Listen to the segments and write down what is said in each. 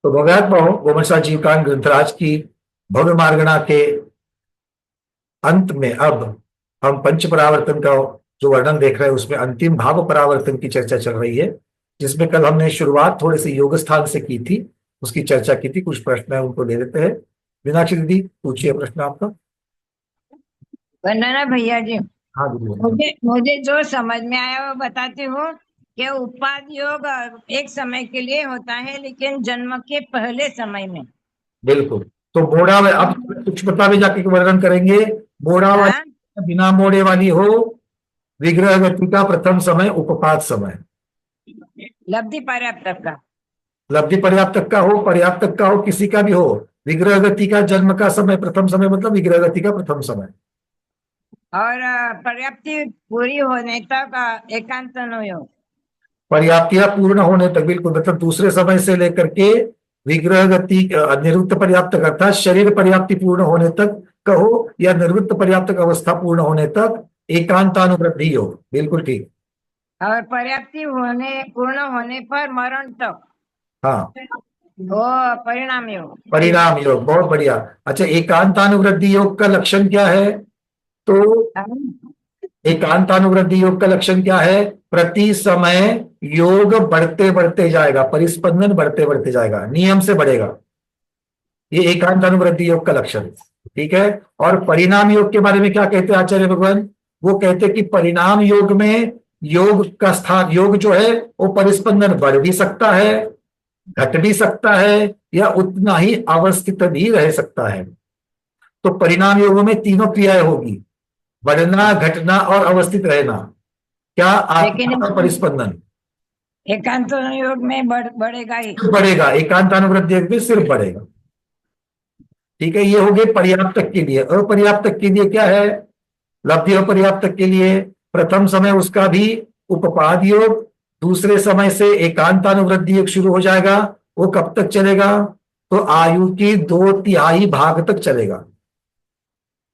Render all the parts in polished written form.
तो भव्यात्मा गोमनसा जीवकांड ग्रंथराज की भव्य मार्गणा के अंत में अब हम पंच परावर्तन का जो वर्णन देख रहे हैं उसमें अंतिम भाव परावर्तन की चर्चा चल रही है, जिसमें कल हमने शुरुआत थोड़े से योग स्थान से की थी, उसकी चर्चा की थी। कुछ प्रश्न है उनको ले लेते हैं। मीनाक्षी दीदी पूछिए प्रश्न आपका। वंदना भैया जी, हाँ दीदी। मुझे मुझे जो समझ में आया वो बताती हूँ कि उत्पाद योग एक समय के लिए होता है, लेकिन जन्म के पहले समय में। बिल्कुल। तो मोड़ा में अब सूक्ष्मता में जाके वर्णन करेंगे। मोड़ा हाँ, वाली बिना मोड़े वाली हो, विग्रह गति का प्रथम समय, उपपाद समय। लब्धि पर्याप्त का। लब्धि पर्याप्त तक का हो, पर्याप्त तक का हो, किसी का भी हो। विग्रह गति का जन्म का समय प्रथम समय मतलब विग्रह गति का प्रथम समय। और पर्याप्ति पूरी होने तक एकांत योग। पर्याप्तियां पूर्ण होने तक, बिल्कुल, मतलब दूसरे समय से लेकर के विग्रह गति निवृत्त पर्याप्त तक अर्थात शरीर पर्याप्ति पूर्ण होने तक कहो, या निवृत्त पर्याप्त अवस्था पूर्ण होने तक एकांतानुवृद्धि योग। बिल्कुल ठीक। और पर्याप्ति होने पूर्ण होने पर मरण तक हाँ, वो परिणाम योग। परिणाम योग, बहुत बढ़िया। अच्छा, एकांतानुवृद्धि योग का लक्षण क्या है? तो एकांतानुवृद्धि योग का लक्षण क्या है? प्रति समय योग बढ़ते बढ़ते जाएगा, परिस्पंदन बढ़ते बढ़ते जाएगा, नियम से बढ़ेगा। ये एकांतानुवृद्धि योग का लक्षण है। ठीक है। और परिणाम योग के बारे में क्या कहते हैं आचार्य भगवान? वो कहते हैं कि परिणाम योग में योग का स्थान, योग जो है वो परिस्पंदन बढ़ भी सकता है, घट भी सकता है, या उतना ही अवस्थित भी रह सकता है। तो परिणाम योग में तीनों क्रियाएं होगी, बढ़ना, घटना और अवस्थित रहना। क्या? लेकिन आत्मा का परिस्पंदन एकांत योग में बढ़ेगा ही। बढ़ेगा, एकांतानुवृत्ति योग में सिर्फ बढ़ेगा। ठीक है, ये हो गए पर्याप्त तक के लिए। अपर्याप्त तक के लिए क्या है? लब्धि अपर्याप्त तक के लिए प्रथम समय उसका भी उपपाद योग, दूसरे समय से एकांतानुवृत्ति योग शुरू हो जाएगा। वो कब तक चलेगा? तो आयु की 2/3 भाग तक चलेगा,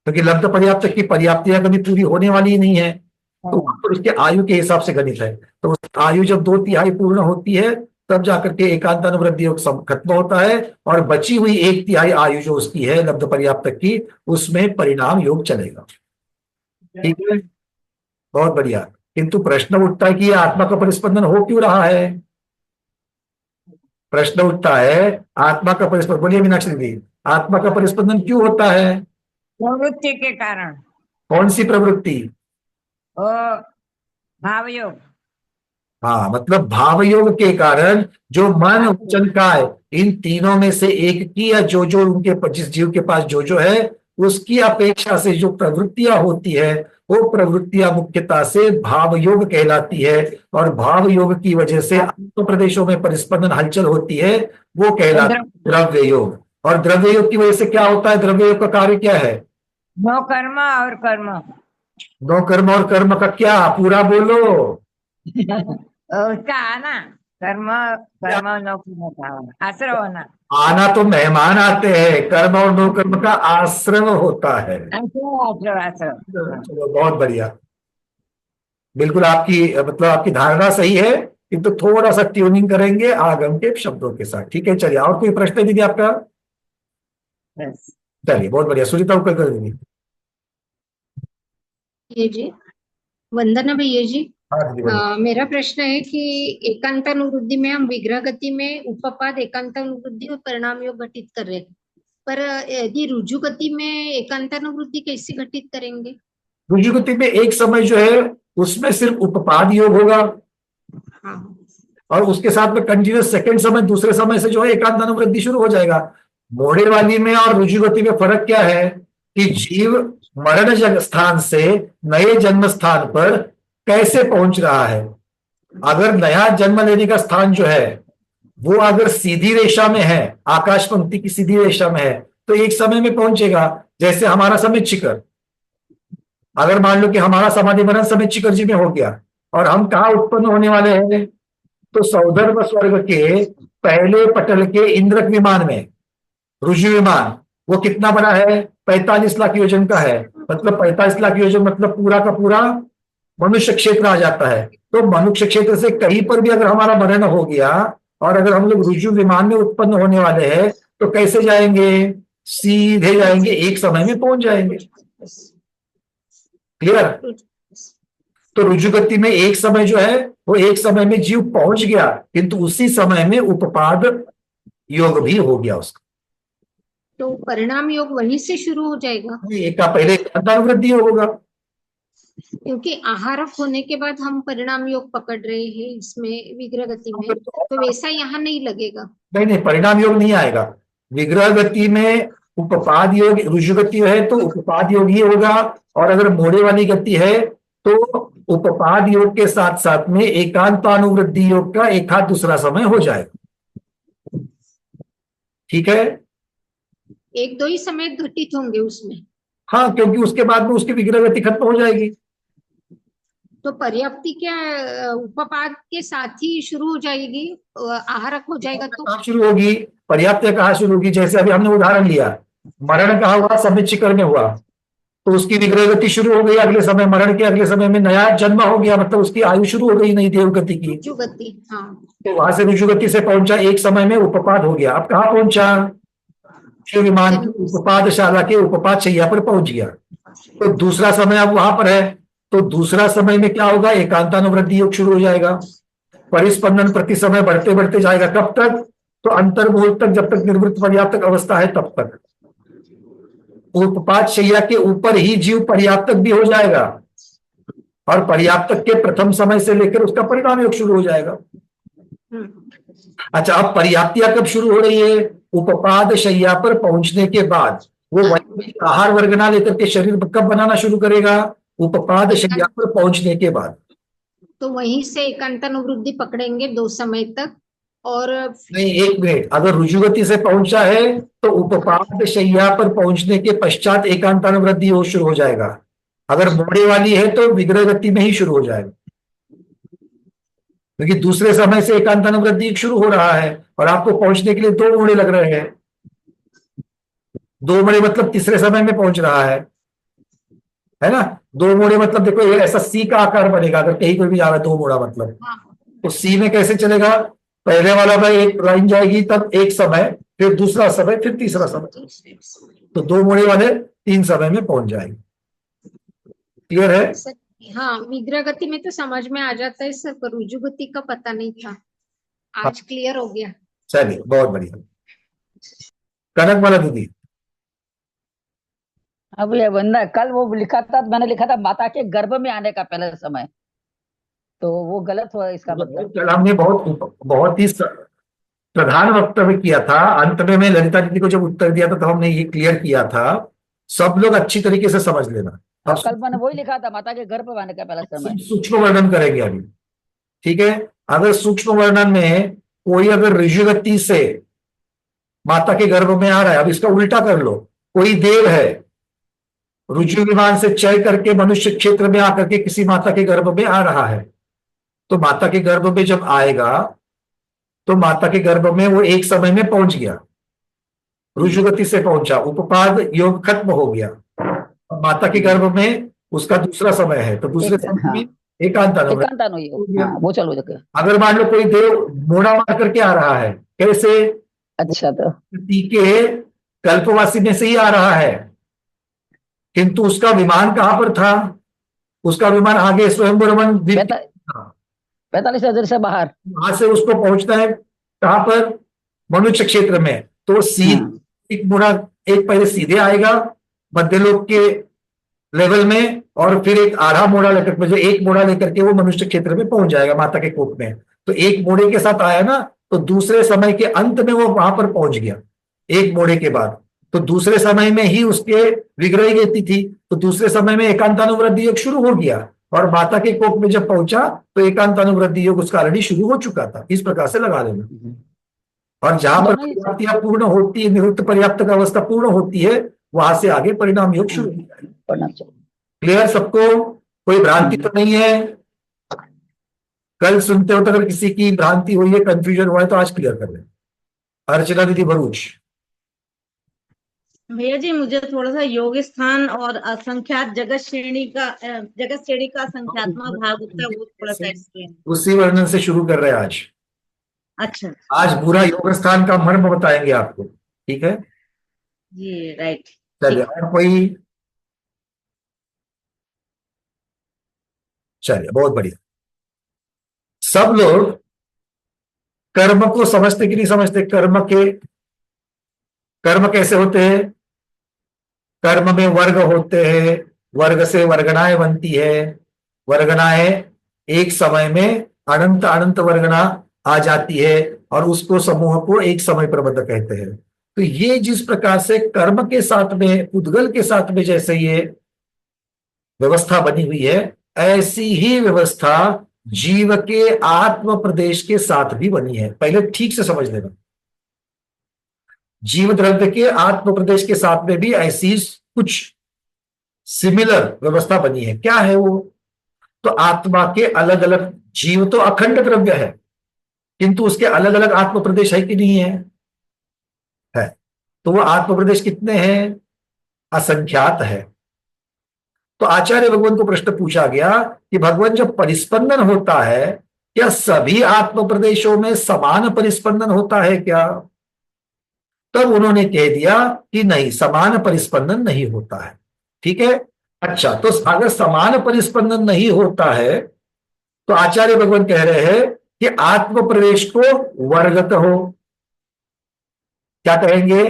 क्योंकि लब्ध पर्याप्त तक की पर्याप्तियां कभी पूरी होने वाली ही नहीं है। तो उसके आयु के हिसाब से गणित है। तो उस आयु जब 2/3 पूर्ण होती है तब जाकर के एकांतानुवृत्ति योग खत्म होता है, और बची हुई 1/3 आयु जो उसकी है लब्ध पर्याप्त तक की, उसमें परिणाम योग चलेगा। ठीक है, बहुत बढ़िया। किंतु प्रश्न उठता है कि ये आत्मा का परिस्पंदन हो क्यों रहा है? प्रश्न उठता है, आत्मा का परिस्पंदन, बोलिए मीनाक्षी दीदी, आत्मा का परिस्पंदन क्यों होता है? प्रवृत्ति के कारण। कौन सी प्रवृत्ति? वो भाव योग। हाँ, मतलब भाव योग के कारण जो मन वचन काय, इन तीनों में से एक की, या जो जो उनके जिस जीव के पास जो जो है उसकी अपेक्षा से जो प्रवृत्तियां होती है, वो प्रवृत्तियां मुख्यतः से भाव योग कहलाती है। और भाव योग की वजह से आत्म प्रदेशों में परिस्पंदन हलचल होती है, वो कहलाता है द्रव्य योग। और द्रव्य योग की वजह से क्या होता है? द्रव्य योग का कार्य क्या है? नो कर्म और कर्म। दो कर्म, और कर्म का क्या? पूरा बोलो। उसका आना, कर्म कर्म नो कर्म का होना, आश्रय होना। आना तो मेहमान आते हैं, कर्म और नो कर्म का आश्रम होता है। आश्रय आश्रय आश्रय। हाँ। चलो, बहुत बढ़िया। बिल्कुल आपकी मतलब आपकी धारणा सही है, किंतु थोड़ा सा ट्यूनिंग करेंगे आगम के शब्दों के साथ। ठीक है, चलिए, और कोई प्रश्न है दीदी आपका? बस। चलिए, बहुत बढ़िया। सुनीता उपकर कर दीदी। ये जी, वंदना भैया जी। हाँ दीदी बोलिए। मेरा प्रश्न है कि एकांतानुवृद्धि में हम विग्रह गति में उपपाद एकांतानुवृद्धि और परिणाम योग घटित कर रहे हैं, पर यदि रुजु गति में एकांतानुवृद्धि कैसे घटित करेंगे? रुजुगति में एक समय जो है उसमें सिर्फ उपपाद योग होगा, हाँ। और उसके साथ में कंटिन्यूस सेकंड समय, दूसरे समय से जो है एकांतानुवृत्ति शुरू हो जाएगा। मोड़े वाली में और रुजुगति में फर्क क्या है कि जीव मरण स्थान से नए जन्म स्थान पर कैसे पहुंच रहा है। अगर नया जन्म लेने का स्थान जो है वो अगर सीधी रेखा में है, आकाश पंक्ति की सीधी रेखा में है, तो एक समय में पहुंचेगा। जैसे हमारा समय चिकर, अगर मान लो कि हमारा समाधि मरण समय चिकर जी में हो गया, और हम कहाँ उत्पन्न होने वाले हैं? तो सौधर्म स्वर्ग के पहले पटल के इंद्रक विमान में, ऋषि विमान। वो कितना बड़ा है? 45 लाख योजन का है। मतलब 45 लाख योजन मतलब पूरा का पूरा मनुष्य क्षेत्र आ जाता है। तो मनुष्य क्षेत्र से कहीं पर भी अगर हमारा मरण हो गया और अगर हम लोग रुजु विमान में उत्पन्न होने वाले हैं तो कैसे जाएंगे? सीधे जाएंगे, एक समय में पहुंच जाएंगे। क्लियर? तो रुजु गति में एक समय जो है वो एक समय में जीव पहुंच गया, किंतु उसी समय में उपपाद योग भी हो गया उसका। तो परिणाम योग वहीं से शुरू हो जाएगा, एक का पहले अंतानुवृद्धि होगा, क्योंकि आहारक होने के बाद हम परिणाम योग पकड़ रहे हैं इसमें विग्रह गति में, तो वैसा यहाँ नहीं लगेगा। नहीं नहीं, परिणाम योग नहीं आएगा। विग्रह गति में उपपाद योग, रुजु गति है तो उपपाद योग ही होगा, और अगर मोड़े वाली गति है तो उपपाद योग के साथ साथ में एकांतानुवृद्धि योग का एक हाथ दूसरा समय हो जाएगा। ठीक है, एक दो ही समय घटित होंगे उसमें। हाँ, क्योंकि उसके बाद में उसकी विग्रह गति खत्म हो जाएगी। तो पर्याप्ति क्या उपपाद के साथ ही शुरू हो जाएगी, आहारक हो जाएगा तो कहाँ शुरू होगी? पर्याप्त कहाँ शुरू होगी? जैसे अभी हमने उदाहरण लिया, मरण कहाँ हुआ? समय चिकर में हुआ, तो उसकी विग्रह गति शुरू हो गई अगले समय, मरण के अगले समय में नया जन्म हो गया, मतलब उसकी आयु शुरू हो गई नई देव गति की। रुजु गति, हाँ। तो वहां से रुजु गति से पहुंचा, एक समय में उपपाद हो गया। अब कहाँ पहुंचा? शिव विमान की उपपादशाला के उपपाद शैया पर पहुंच गया। तो दूसरा समय अब वहां पर है, तो दूसरा समय में क्या होगा? एकांतानुवृद्धि योग शुरू हो जाएगा। परिस्पंदन प्रति समय बढ़ते बढ़ते जाएगा। कब तक? तो अंतर्मुहूर्त तक, जब तक निर्वृत्त पर्याप्तक अवस्था है तब तक। उपपाद शैया के ऊपर ही जीव पर्याप्तक भी हो जाएगा, और पर्याप्तक के प्रथम समय से लेकर उसका परिणाम योग शुरू हो जाएगा। अच्छा, अब पर्याप्तियां कब शुरू हो रही है? उपपाद शैया पर पहुंचने के बाद। वो वही आहार वर्गना लेकर के शरीर कब बनाना शुरू करेगा? उपपाद शैया पर पहुंचने के बाद। तो वहीं से एकांतानुवृद्धि पकड़ेंगे 2 समय तक। और नहीं, एक मिनट, अगर रुजुगति से पहुंचा है तो उपपाद शैया पर पहुंचने के पश्चात एकांतानुवृद्धि हो शुरू हो जाएगा। अगर मोड़े वाली है तो विग्रह गति में ही शुरू हो जाएगा, क्योंकि दूसरे समय से एकांतानुवृद्धि शुरू हो रहा है और आपको पहुंचने के लिए 2 मोड़े लग रहे हैं। 2 मोड़े मतलब तीसरे समय में पहुंच रहा है ना? 2 मोड़े मतलब देखो, ये ऐसा सी का आकार बनेगा अगर कहीं कोई भी जा रहा है 2 मोड़ा मतलब। तो सी में कैसे चलेगा? पहले वाला भाई एक लाइन जाएगी, तब एक समय, फिर दूसरा समय, फिर तीसरा समय, तो 2 मोड़े वाले 3 समय में पहुंच जाएंगे। क्लियर है? हाँ, विग्रह गति में तो समझ में आ जाता है सर, पर रुजु गति का पता नहीं था, आज क्लियर हो गया। चलिए, बहुत बढ़िया। कनक वाला दीदी, अब ये बंदा कल वो लिखा था, मैंने लिखा था माता के गर्भ में आने का पहले समय, तो वो गलत हुआ इसका मतलब। कल हमने बहुत ही प्रधान वक्तव्य किया था। अंत में मैं ललिता दीदी को जब उत्तर दिया था तो हमने ये क्लियर किया था, सब लोग अच्छी तरीके से समझ लेना। अब कल मैंने वही लिखा था, माता के गर्भ में आने का पहला समय। सूक्ष्म वर्णन करेंगे अभी, ठीक है? अगर सूक्ष्म वर्णन में कोई अगर ऋजुगति से माता के गर्भ में आ रहा है, अब इसका उल्टा कर लो, कोई देव है रुजु विमान से चय करके मनुष्य क्षेत्र में आकर के किसी माता के गर्भ में आ रहा है, तो माता के गर्भ में जब आएगा तो माता के गर्भ में वो एक समय में पहुंच गया, रुजुगति से पहुंचा, उपपाद योग खत्म हो गया। माता के गर्भ में उसका दूसरा समय है, तो दूसरे समय में एकांतानुवृद्धि। वो चलो देखे। अगर मान लो कोई देव मोड़ा मार करके आ रहा है, कैसे? अच्छा, तो के कल्पवासी में से ही आ रहा है, किंतु उसका विमान कहां पर था? उसका विमान आगे स्वयंवर वन 45,000 से बाहर, वहां से उसको पहुंचना है कहां पर? मनुष्य क्षेत्र में। तो सीधे एक मोड़ा, एक पहले सीधे आएगा मध्यलोक के लेवल में, और फिर एक आधा मोड़ा लेकर, जो एक मोड़ा लेकर के वो मनुष्य क्षेत्र में पहुंच जाएगा माता के कोप में। तो एक मोड़े के साथ आया ना, तो दूसरे समय के अंत में वो वहां पर पहुंच गया एक मोड़े के बाद। तो दूसरे समय में ही उसके विग्रह गति थी, तो दूसरे समय में एकांतानुवृद्धि योग शुरू हो गया, और माता के कोप में जब पहुंचा तो एकांतानुवृद्धि योग उसका ऑलरेडी शुरू हो चुका था। इस प्रकार से लगा लेना। और जहां पर पर्याप्तियां पूर्ण होती है, निवृत्त पर्याप्तक अवस्था पूर्ण होती है, वहां से आगे परिणाम योग शुरू हो जाएगा। क्लियर सबको? कोई भ्रांति तो नहीं है? कल सुनते हो तो अगर किसी की भ्रांति हुई है, कंफ्यूजन हुआ है, तो आज क्लियर कर लें। अर्चना दीदी भरूच। भैया जी, मुझे थोड़ा सा योग स्थान और असंख्यात जगत श्रेणी का संख्यात्मक भाग होता है, वो थोड़ा सा एक्सप्लेन। उसी वर्णन से शुरू कर रहे हैं आज। अच्छा आज पूरा योग स्थान का मर्म बताएंगे आपको, ठीक है। जी, राइट। चलिए, ठीक। और कोई? चलिए, बहुत बढ़िया। सब लोग कर्म को समझते कि नहीं समझते? कर्म कैसे होते हैं? कर्म में वर्ग होते हैं, वर्ग से वर्गणाएं बनती है, वर्गणाएं एक समय में अनंत अनंत वर्गना आ जाती है, और उसको समूह को एक समय प्रबंध कहते हैं। तो ये जिस प्रकार से कर्म के साथ में, उद्गल के साथ में जैसे ये व्यवस्था बनी हुई है, ऐसी ही व्यवस्था जीव के आत्म प्रदेश के साथ भी बनी है। पहले ठीक से समझ लेना, जीव द्रव्य के आत्म प्रदेश के साथ में भी ऐसी कुछ सिमिलर व्यवस्था बनी है। क्या है वो? तो आत्मा के अलग अलग, जीव तो अखंड द्रव्य है, किंतु उसके अलग अलग आत्म प्रदेश है कि नहीं है? है। तो वो आत्म प्रदेश कितने हैं? असंख्यात है। तो आचार्य भगवान को प्रश्न पूछा गया कि भगवान, जब परिस्पंदन होता है, क्या सभी आत्म प्रदेशों में समान परिस्पंदन होता है क्या? तब उन्होंने कह दिया कि नहीं, समान परिस्पंदन नहीं होता है। ठीक है। अच्छा, तो अगर समान परिस्पंदन नहीं होता है, तो आचार्य भगवान कह रहे हैं कि आत्म प्रदेश को वर्गत हो। क्या कहेंगे?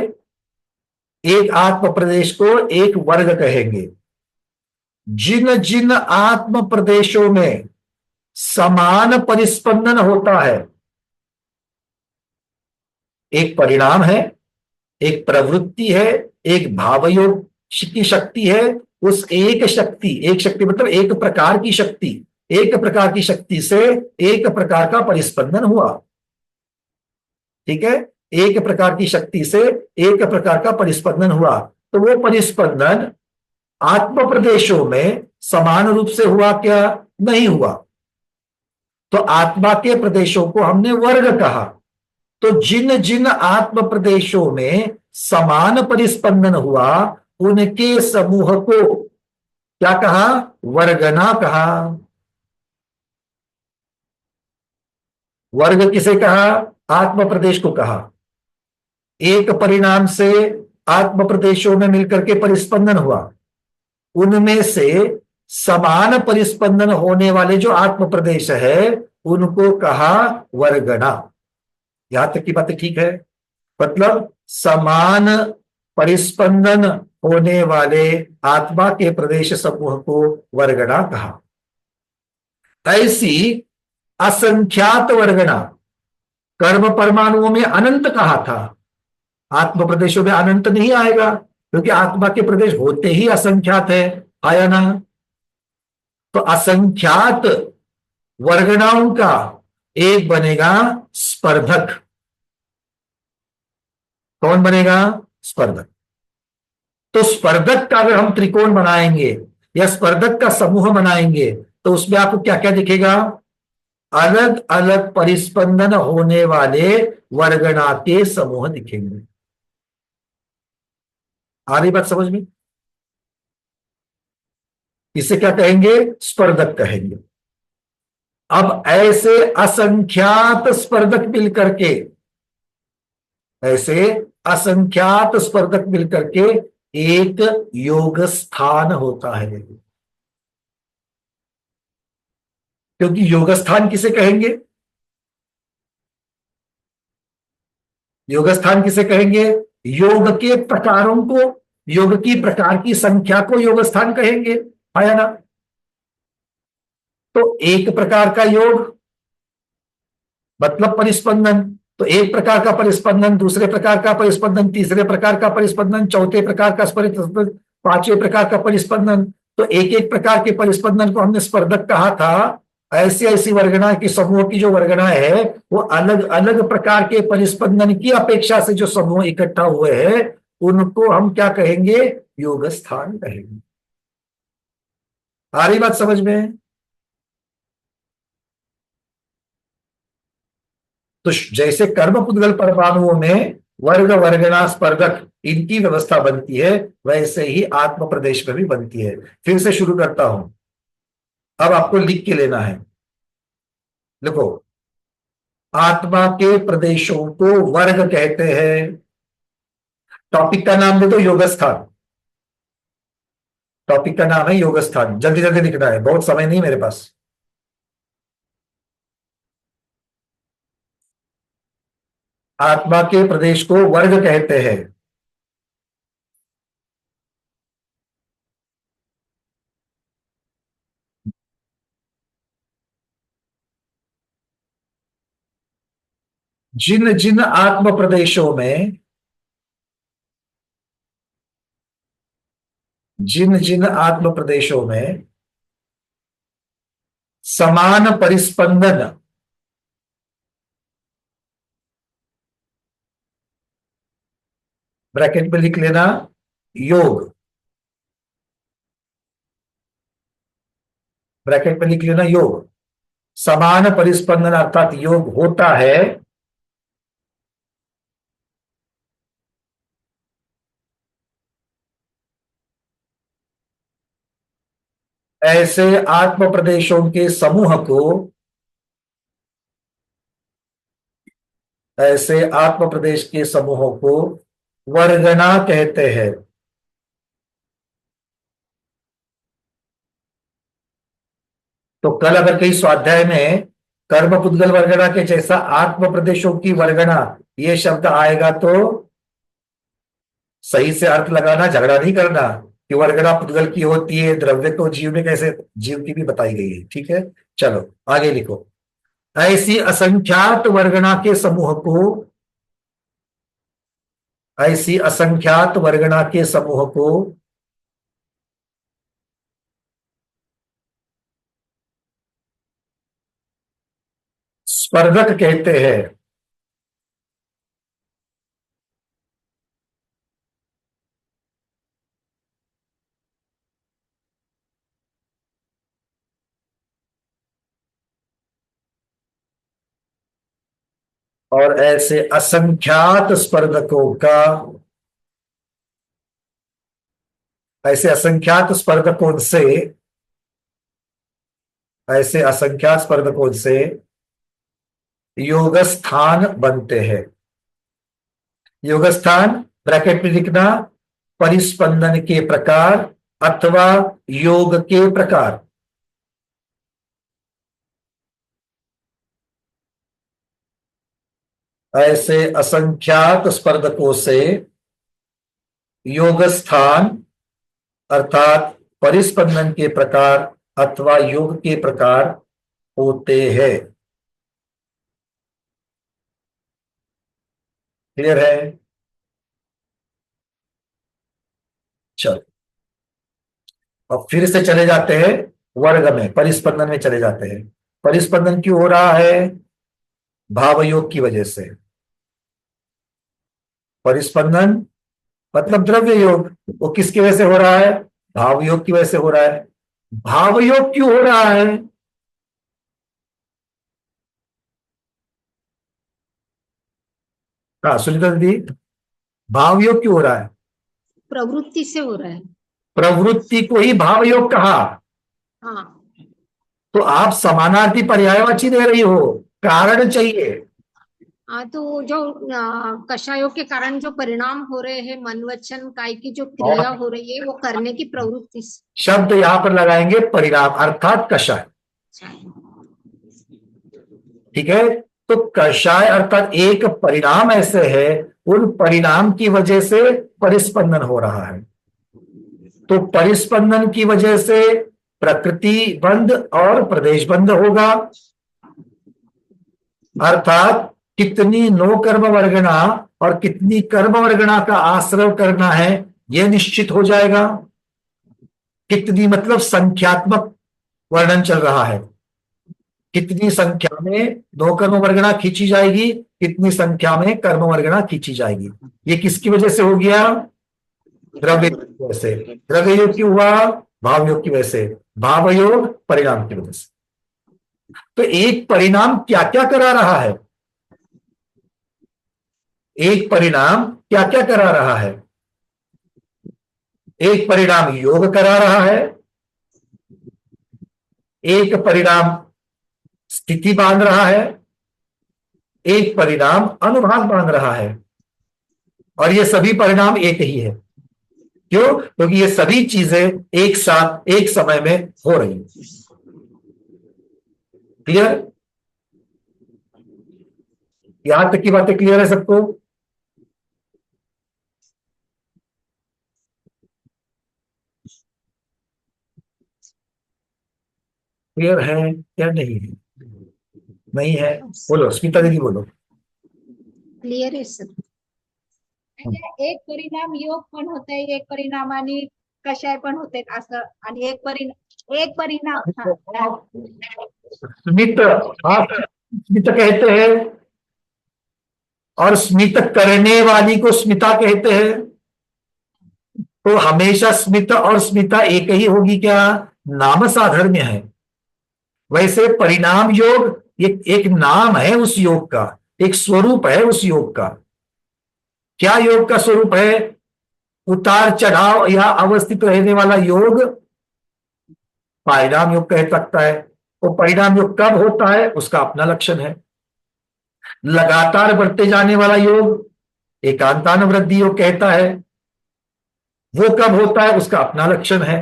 एक आत्म प्रदेश को एक वर्ग कहेंगे। जिन जिन आत्म प्रदेशों में समान परिस्पंदन होता है, एक परिणाम है, एक प्रवृत्ति है, एक भावयोग की शक्ति है, उस एक शक्ति मतलब एक प्रकार की शक्ति, एक प्रकार की शक्ति से एक प्रकार का परिस्पंदन हुआ। ठीक है। एक प्रकार की शक्ति से एक प्रकार का परिस्पंदन हुआ, तो वो परिस्पंदन आत्म प्रदेशों में समान रूप से हुआ क्या? नहीं हुआ। तो आत्मा के प्रदेशों को हमने वर्ग कहा। तो जिन जिन आत्म प्रदेशों में समान परिस्पंदन हुआ, उनके समूह को क्या कहा? वर्गना कहा। वर्ग किसे कहा? आत्म प्रदेश को कहा। एक परिणाम से आत्म प्रदेशों में मिलकर के परिस्पंदन हुआ, उनमें से समान परिस्पंदन होने वाले जो आत्म प्रदेश है, उनको कहा वर्गना। यहां तक की बातें ठीक है? मतलब समान परिस्पंदन होने वाले आत्मा के प्रदेश समूह को वर्गना कहा। ऐसी असंख्यात वर्गना, कर्म परमाणुओं में अनंत कहा था, आत्म प्रदेशों में अनंत नहीं आएगा, क्योंकि आत्मा के प्रदेश होते ही असंख्यात है। आया ना? तो असंख्यात वर्गनाओं का एक बनेगा स्पर्धक। कौन बनेगा? स्पर्धक। तो स्पर्धक का अगर हम त्रिकोण बनाएंगे या स्पर्धक का समूह बनाएंगे, तो उसमें आपको क्या क्या दिखेगा? अलग अलग परिस्पंदन होने वाले वर्गना के समूह दिखेंगे। आ रही बात समझ में? इसे क्या कहेंगे? स्पर्धक कहेंगे। अब ऐसे असंख्यात स्पर्धक मिलकर के, ऐसे असंख्यात स्पर्धक मिलकर के एक योग स्थान होता है। क्योंकि योग स्थान किसे कहेंगे? योग स्थान किसे कहेंगे? योग के प्रकारों को, योग की प्रकार की संख्या को योग स्थान कहेंगे। आया ना? तो एक प्रकार का योग मतलब परिस्पंदन, तो एक प्रकार का परिस्पंदन, दूसरे प्रकार का परिस्पंदन, तीसरे प्रकार का परिस्पंदन, चौथे प्रकार का परिस्पंदन, पांचवें प्रकार का परिस्पंदन। तो एक एक प्रकार के परिस्पंदन को हमने स्पर्धक कहा था। ऐसी ऐसी वर्गना की समूह की जो वर्गना है, वो अलग अलग प्रकार के परिस्पंदन की अपेक्षा से जो समूह इकट्ठा हुए हैं, उनको हम क्या कहेंगे? योग स्थान कहेंगे। आ रही बात समझ में? तो जैसे कर्म पुद्गल परमाणुओं में वर्ग वर्गना स्पर्धक इनकी व्यवस्था बनती है, वैसे ही आत्म प्रदेश में भी बनती है। फिर से शुरू करता हूं। अब आपको लिख के लेना है। देखो, आत्मा के प्रदेशों को वर्ग कहते हैं। टॉपिक का नाम दे दो योगस्थान। टॉपिक का नाम है योगस्थान। जल्दी जल्दी लिखना है, बहुत समय नहीं मेरे पास। आत्मा के प्रदेश को वर्ग कहते हैं। जिन जिन आत्म प्रदेशों में, जिन जिन आत्म प्रदेशों में समान परिस्पंदन, ब्रैकेट में लिख लेना योग, ब्रैकेट में लिख लेना योग, समान परिस्पंदन अर्थात योग होता है, ऐसे आत्म प्रदेशों के समूह को, ऐसे आत्म प्रदेश के समूहों को वर्गना कहते हैं। तो कल अगर कहीं स्वाध्याय में कर्म पुद्गल वर्गना के जैसा आत्म प्रदेशों की वर्गना ये शब्द आएगा तो सही से अर्थ लगाना, झगड़ा नहीं करना कि वर्गना पुद्गल की होती है, द्रव्य को जीव में कैसे, जीव की भी बताई गई है। ठीक है, चलो आगे लिखो। ऐसी असंख्यात वर्गना के समूह को, ऐसी असंख्यात वर्गना के समूह को स्पर्धक कहते हैं। और ऐसे असंख्यात स्पर्धकों का, ऐसे असंख्यात स्पर्धकों से, ऐसे असंख्यात स्पर्धकों से योगस्थान बनते हैं। योगस्थान ब्रैकेट में लिखना परिस्पंदन के प्रकार अथवा योग के प्रकार। ऐसे असंख्यात स्पर्धकों से योगस्थान अर्थात परिस्पंदन के प्रकार अथवा योग के प्रकार होते हैं। क्लियर है? चलो अब फिर से चले जाते हैं वर्ग में, परिस्पंदन में चले जाते हैं। परिस्पंदन क्यों हो रहा है? भाव योग की वजह से। परिस्पंदन मतलब द्रव्य योग, वो किसकी वजह से हो रहा है? भाव योग की वजह से हो रहा है। भाव योग क्यों हो रहा है? हाँ सुनीता दीदी, भाव योग क्यों हो रहा है? प्रवृत्ति से हो रहा है। प्रवृत्ति को ही भाव योग कहा। हाँ तो आप समानार्थी पर्यायवाची दे रही हो, कारण चाहिए। हाँ, तो जो कषायों के कारण जो परिणाम हो रहे हैं, मन वचन काय की जो क्रिया हो रही है वो करने की प्रवृत्ति से। शब्द यहां पर लगाएंगे परिणाम अर्थात कषाय। ठीक है, तो कषाय अर्थात एक परिणाम ऐसे है, उन परिणाम की वजह से परिस्पंदन हो रहा है। तो परिस्पंदन की वजह से प्रकृति बंध और प्रदेश बंध होगा, अर्थात कितनी नो कर्म वर्गना और कितनी कर्म वर्गना का आश्रय करना है यह निश्चित हो जाएगा। कितनी मतलब संख्यात्मक वर्णन चल रहा है, कितनी संख्या में नो कर्म वर्गना खींची जाएगी, कितनी संख्या में कर्म वर्गना खींची जाएगी। ये किसकी वजह से हो गया? द्रव्य योग की वजह से। द्रव्य योग क्यों हुआ? भाव योग की वजह से। भाव योग परिणाम की वजह से। तो एक परिणाम क्या क्या करा रहा है? एक परिणाम क्या क्या करा रहा है? एक परिणाम योग करा रहा है, एक परिणाम स्थिति बांध रहा है, एक परिणाम अनुभाग मान रहा है, और ये सभी परिणाम एक ही है। क्यों? क्योंकि ये सभी चीजें एक साथ एक समय में हो रही हैं। क्लियर? यहां तक की बातें क्लियर है सबको? क्लियर है या नहीं है? नहीं है? बोलो स्मिता दीदी, बोलो। क्लियर आहे सर. म्हणजे एक परिणाम योग पण होते, एक परिणाम आणि कषाय पण होते असं, आणि एक परिणाम स्मित, आप स्मित कहते हैं, और स्मित करने वाली को स्मिता कहते हैं। तो हमेशा स्मित और स्मिता एक ही होगी क्या? नाम साधर्म्य है। वैसे परिणाम योग ये एक नाम है उस योग का, एक स्वरूप है उस योग का। क्या योग का स्वरूप है? उतार चढ़ाव या अवस्थित रहने वाला योग परिणाम योग कह सकता है। तो परिणाम योग कब होता है उसका अपना लक्षण है। लगातार बढ़ते जाने वाला योग एकांतानुवृद्धि योग कहता है, वो कब होता है उसका अपना लक्षण है।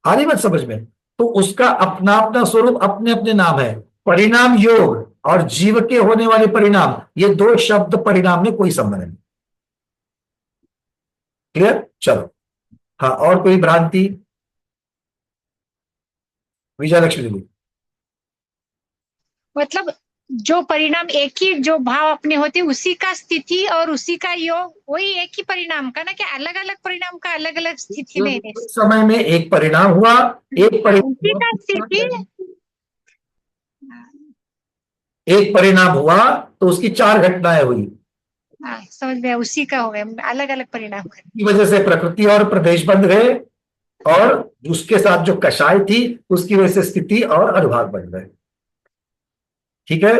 आ रही बात समझ में? तो उसका अपना अपना स्वरूप, अपने अपने नाम है। परिणाम योग और जीव के होने वाले परिणाम, ये दो शब्द परिणाम में कोई संबंध नहीं। क्लियर? चलो, हाँ, और कोई भ्रांति? विजयलक्ष्मी जी। मतलब जो परिणाम एक ही जो भाव अपने होते उसी का स्थिति और उसी का योग वही एक ही परिणाम का ना, कि अलग अलग परिणाम का अलग अलग स्थिति नहीं है। उस समय में एक परिणाम हुआ, एक उसी परिणाम, का स्थिति एक परिणाम हुआ तो उसकी चार घटनाएं हुई। हाँ, समझ में आया, उसी का हो गया, अलग अलग परिणाम का। की वजह से प्रकृति और प्रदेश बन गए, और उसके साथ जो कषाय थी उसकी वजह से स्थिति और अनुभाग बन गए। ठीक है?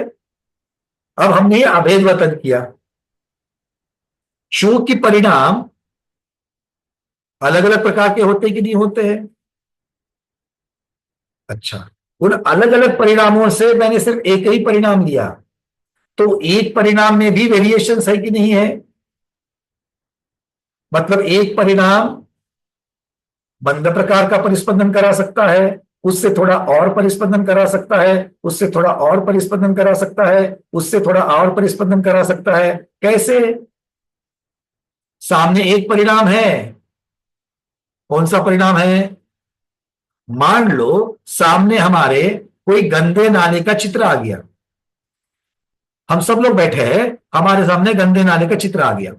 अब हमने अभेद वतन किया। शोक की परिणाम अलग अलग प्रकार के होते कि नहीं होते हैं? अच्छा, उन अलग अलग परिणामों से मैंने सिर्फ एक ही परिणाम लिया, तो एक परिणाम में भी वेरिएशंस है कि नहीं है? मतलब एक परिणाम मंद प्रकार का परिस्पंदन करा सकता है, उससे थोड़ा और परिस्पंदन करा सकता है, उससे थोड़ा और परिस्पंदन करा सकता है, उससे थोड़ा और परिस्पंदन करा सकता है। कैसे? सामने एक परिणाम है, कौन सा परिणाम है? मान लो सामने हमारे कोई गंदे नाले का चित्र आ गया। हम सब लोग बैठे हैं, हमारे सामने गंदे नाले का चित्र आ गया।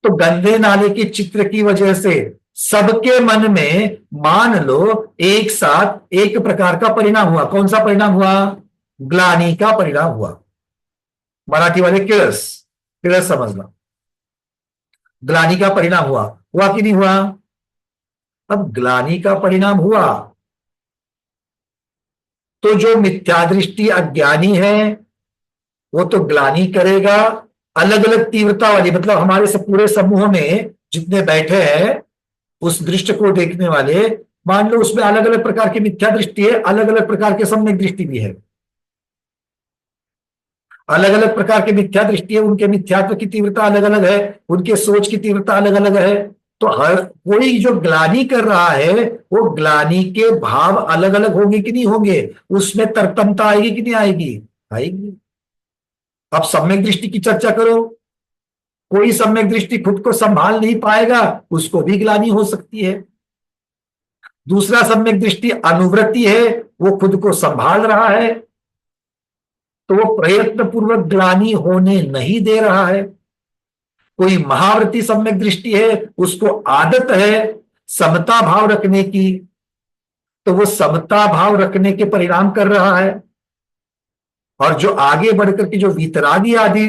तो गंदे नाले के चित्र की वजह से सबके मन में मान लो एक साथ एक प्रकार का परिणाम हुआ। कौन सा परिणाम हुआ? ग्लानि का परिणाम हुआ। मराठी वाले किळस, किळस समझना। ग्लानि का परिणाम हुआ, हुआ कि नहीं हुआ? अब ग्लानि का परिणाम हुआ तो जो मिथ्या दृष्टि अज्ञानी है वो तो ग्लानि करेगा, अलग अलग तीव्रता वाली। मतलब हमारे सब पूरे समूह में जितने बैठे हैं उस दृष्टि को देखने वाले, मान लो उसमें अलग अलग प्रकार की मिथ्या दृष्टि है, अलग अलग प्रकार के सम्यक दृष्टि भी है। अलग अलग प्रकार की मिथ्या दृष्टि है, उनके मिथ्यात्व की तीव्रता अलग अलग है, उनके सोच की तीव्रता अलग अलग है। तो हर कोई जो ग्लानि कर रहा है वो ग्लानि के भाव अलग अलग होंगे कि नहीं होंगे? उसमें तरतमता आएगी कि नहीं आएगी? आएगी। अब सम्यक दृष्टि की चर्चा करो। कोई सम्यक दृष्टि खुद को संभाल नहीं पाएगा, उसको भी ग्लानि हो सकती है। दूसरा सम्यक दृष्टि अनुवृत्ति है, वो खुद को संभाल रहा है, तो वो प्रयत्न पूर्वक ग्लानि होने नहीं दे रहा है। कोई महावृत्ति सम्यक दृष्टि है, उसको आदत है समता भाव रखने की, तो वो समता भाव रखने के परिणाम कर रहा है। और जो आगे बढ़कर के जो वीतरागी आदि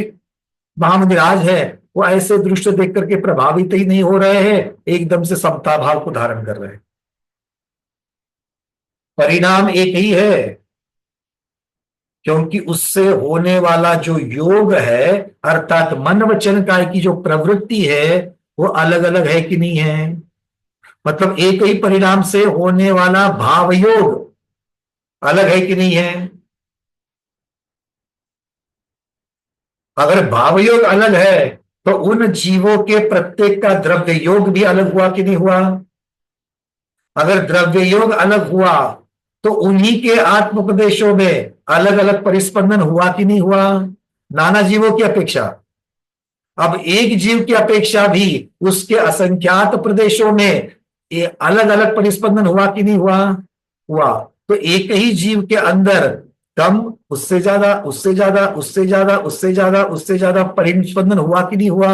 महामनिराज है वो ऐसे दृश्य देख करके प्रभावित ही नहीं हो रहे हैं, एकदम से समता भाव को धारण कर रहे हैं। परिणाम एक ही है, क्योंकि उससे होने वाला जो योग है अर्थात मन वचन काय की जो प्रवृत्ति है वो अलग अलग है कि नहीं है? मतलब एक ही परिणाम से होने वाला भाव योग अलग है कि नहीं है? अगर भाव योग अलग है तो उन जीवों के प्रत्येक का द्रव्य योग भी अलग हुआ कि नहीं हुआ? अगर द्रव्य योग अलग हुआ तो उन्हीं के आत्मोपदेशों में अलग अलग परिस्पंदन हुआ कि नहीं हुआ, नाना जीवों की अपेक्षा? अब एक जीव की अपेक्षा भी उसके असंख्यात प्रदेशों में अलग अलग परिस्पंदन हुआ कि नहीं हुआ? हुआ। तो एक ही जीव के अंदर कम, उससे ज्यादा, उससे ज्यादा, उससे ज्यादा, उससे ज्यादा, उससे ज्यादा परिस्पंदन हुआ कि नहीं हुआ?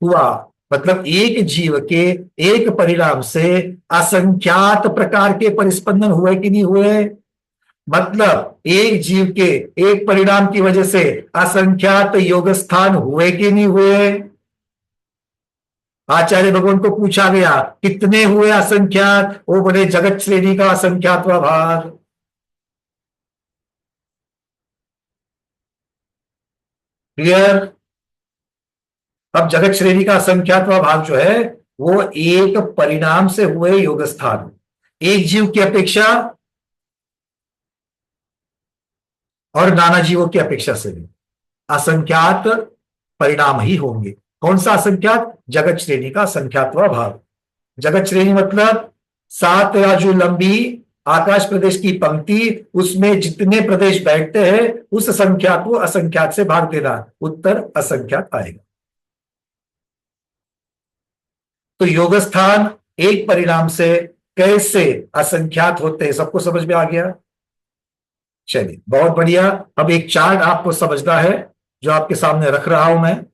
हुआ। मतलब एक जीव के एक परिणाम से असंख्यात प्रकार के परिस्पंदन हुए कि नहीं हुए? मतलब एक जीव के एक परिणाम की वजह से असंख्यात योग स्थान हुए कि नहीं हुए? आचार्य भगवान को पूछा गया कितने हुए असंख्यात, वो बोले जगत श्रेणी का असंख्यात भाग। क्लियर? अब जगत श्रेणी का असंख्यात भाग जो है वो एक परिणाम से हुए योग स्थान, एक जीव की अपेक्षा और नाना जीवों की अपेक्षा से भी असंख्यात परिणाम ही होंगे। कौन सा असंख्यात? जगत श्रेणी का असंख्यात भाग। जगत श्रेणी मतलब 7 राजू लंबी आकाश प्रदेश की पंक्ति, उसमें जितने प्रदेश बैठते हैं उस संख्या को असंख्यात से भाग देना, उत्तर असंख्यात आएगा। तो योग स्थान एक परिणाम से कैसे असंख्यात होते हैं, सबको समझ में आ गया? चलिए बहुत बढ़िया। अब एक चार्ट आपको समझना है जो आपके सामने रख रहा हूं मैं।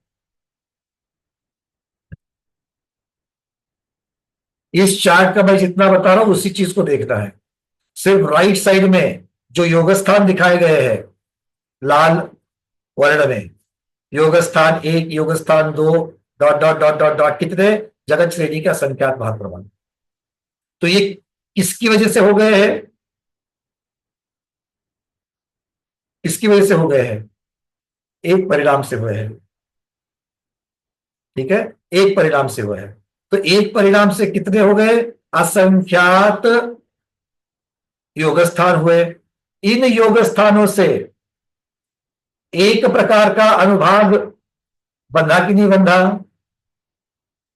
इस चार्ट का मैं जितना बता रहा हूं उसी चीज को देखना है। सिर्फ राइट साइड में जो योग स्थान दिखाए गए हैं लाल वर्ण में, योग स्थान 1, योग स्थान 2, dot dot dot dot dot, कितने? जगत श्रेणी के असंख्यात भाग प्रमाण। तो ये किसकी वजह से हो गए हैं? किसकी वजह से हो गए हैं? एक परिणाम से हुए हैं। ठीक है, एक परिणाम से हुए हैं। तो एक परिणाम से कितने हो गए? असंख्यात योग स्थान हुए। इन योग स्थानों से एक प्रकार का अनुभाग बंधा कि नहीं बंधा?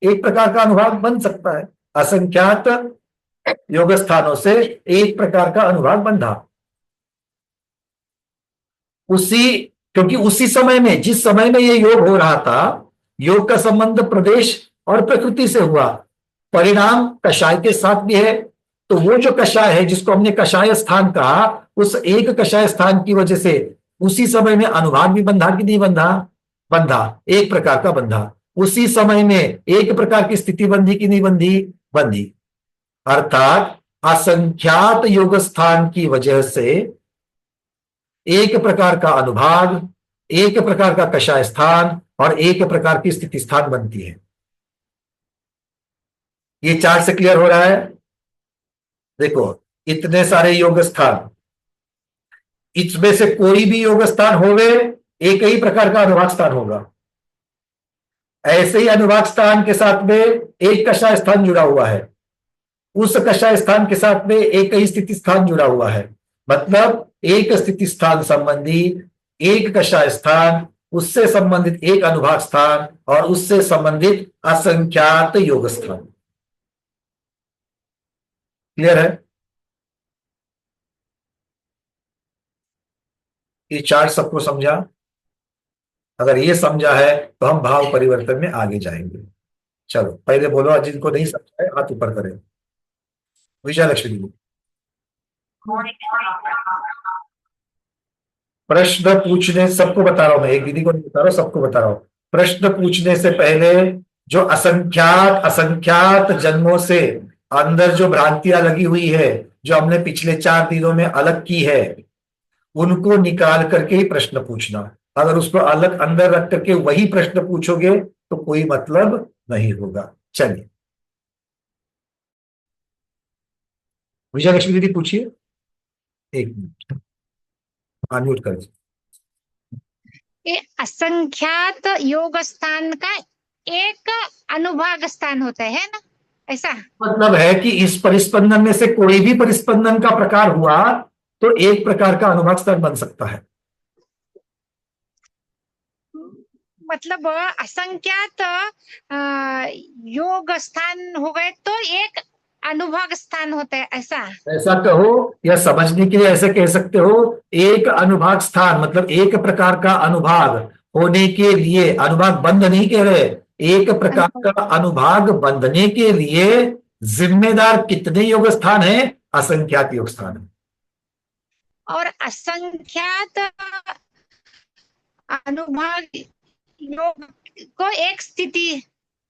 एक प्रकार का अनुभाग बन सकता है। असंख्यात योग स्थानों से एक प्रकार का अनुभाग बंधा। क्योंकि उसी समय में, जिस समय में यह योग हो रहा था, योग का संबंध प्रदेश और प्रकृति से हुआ, परिणाम कषाय के साथ भी है। तो वो जो कषाय है जिसको हमने कषाय स्थान कहा, उस एक कषाय स्थान की वजह से उसी समय में अनुभाग भी बंधा कि नहीं बंधा? बंधा, एक प्रकार का बंधा। उसी समय में एक प्रकार की स्थिति बंधी कि नहीं बंधी? बंधी। अर्थात असंख्यात योग स्थान की वजह से एक प्रकार का अनुभाग, एक प्रकार का कषाय स्थान और एक प्रकार की स्थिति स्थान बनती है। ये चार्ट से क्लियर हो रहा है? देखो इतने सारे योग स्थान, इसमें से कोई भी योग स्थान होवे एक ही प्रकार का अनुभाग स्थान होगा। ऐसे ही अनुभाग स्थान के साथ में एक कषाय स्थान जुड़ा हुआ है, उस कषाय स्थान के साथ में एक ही स्थिति स्थान जुड़ा हुआ है। मतलब एक स्थिति स्थान संबंधी एक कषाय स्थान, उससे संबंधित एक अनुभाग स्थान और उससे संबंधित असंख्यात योग स्थान। क्लियर है? ये चार्ट सबको समझा? अगर ये समझा है तो हम भाव परिवर्तन में आगे जाएंगे। चलो पहले बोलो, जिनको नहीं समझा है हाथ ऊपर करें। विजय लक्ष्मी जी, प्रश्न पूछने, सबको बता रहा हूं मैं, एक दीदी को नहीं बता रहा हूं, सबको बता रहा हूं। प्रश्न पूछने से पहले जो असंख्यात असंख्यात जन्मों से अंदर जो भ्रांतियां लगी हुई है, जो हमने पिछले 4 दिनों में अलग की है, उनको निकाल करके ही प्रश्न पूछना। अगर उसको अलग अंदर रख करके वही प्रश्न पूछोगे तो कोई मतलब नहीं होगा। चलिए विजय लक्ष्मी दीदी पूछिए, 1 मिनट अनम्यूट कर। ये असंख्यात योग स्थान का एक अनुभाग स्थान होता है ना, ऐसा मतलब है कि इस परिस्पंदन में से कोई भी परिस्पंदन का प्रकार हुआ तो एक प्रकार का अनुभाग स्थान बन सकता है। मतलब असंख्यात योग स्थान हो गए तो एक अनुभव स्थान होता है, ऐसा? ऐसा कहो या समझने के लिए ऐसे कह सकते हो, एक अनुभाग स्थान मतलब एक प्रकार का अनुभाग होने के लिए, अनुभाग बंध नहीं कह रहे, एक प्रकार का अनुभाग बंधने के लिए जिम्मेदार कितने योग स्थान है? असंख्यात योग स्थान है। और असंख्यात अनुभाग योग को एक स्थिति,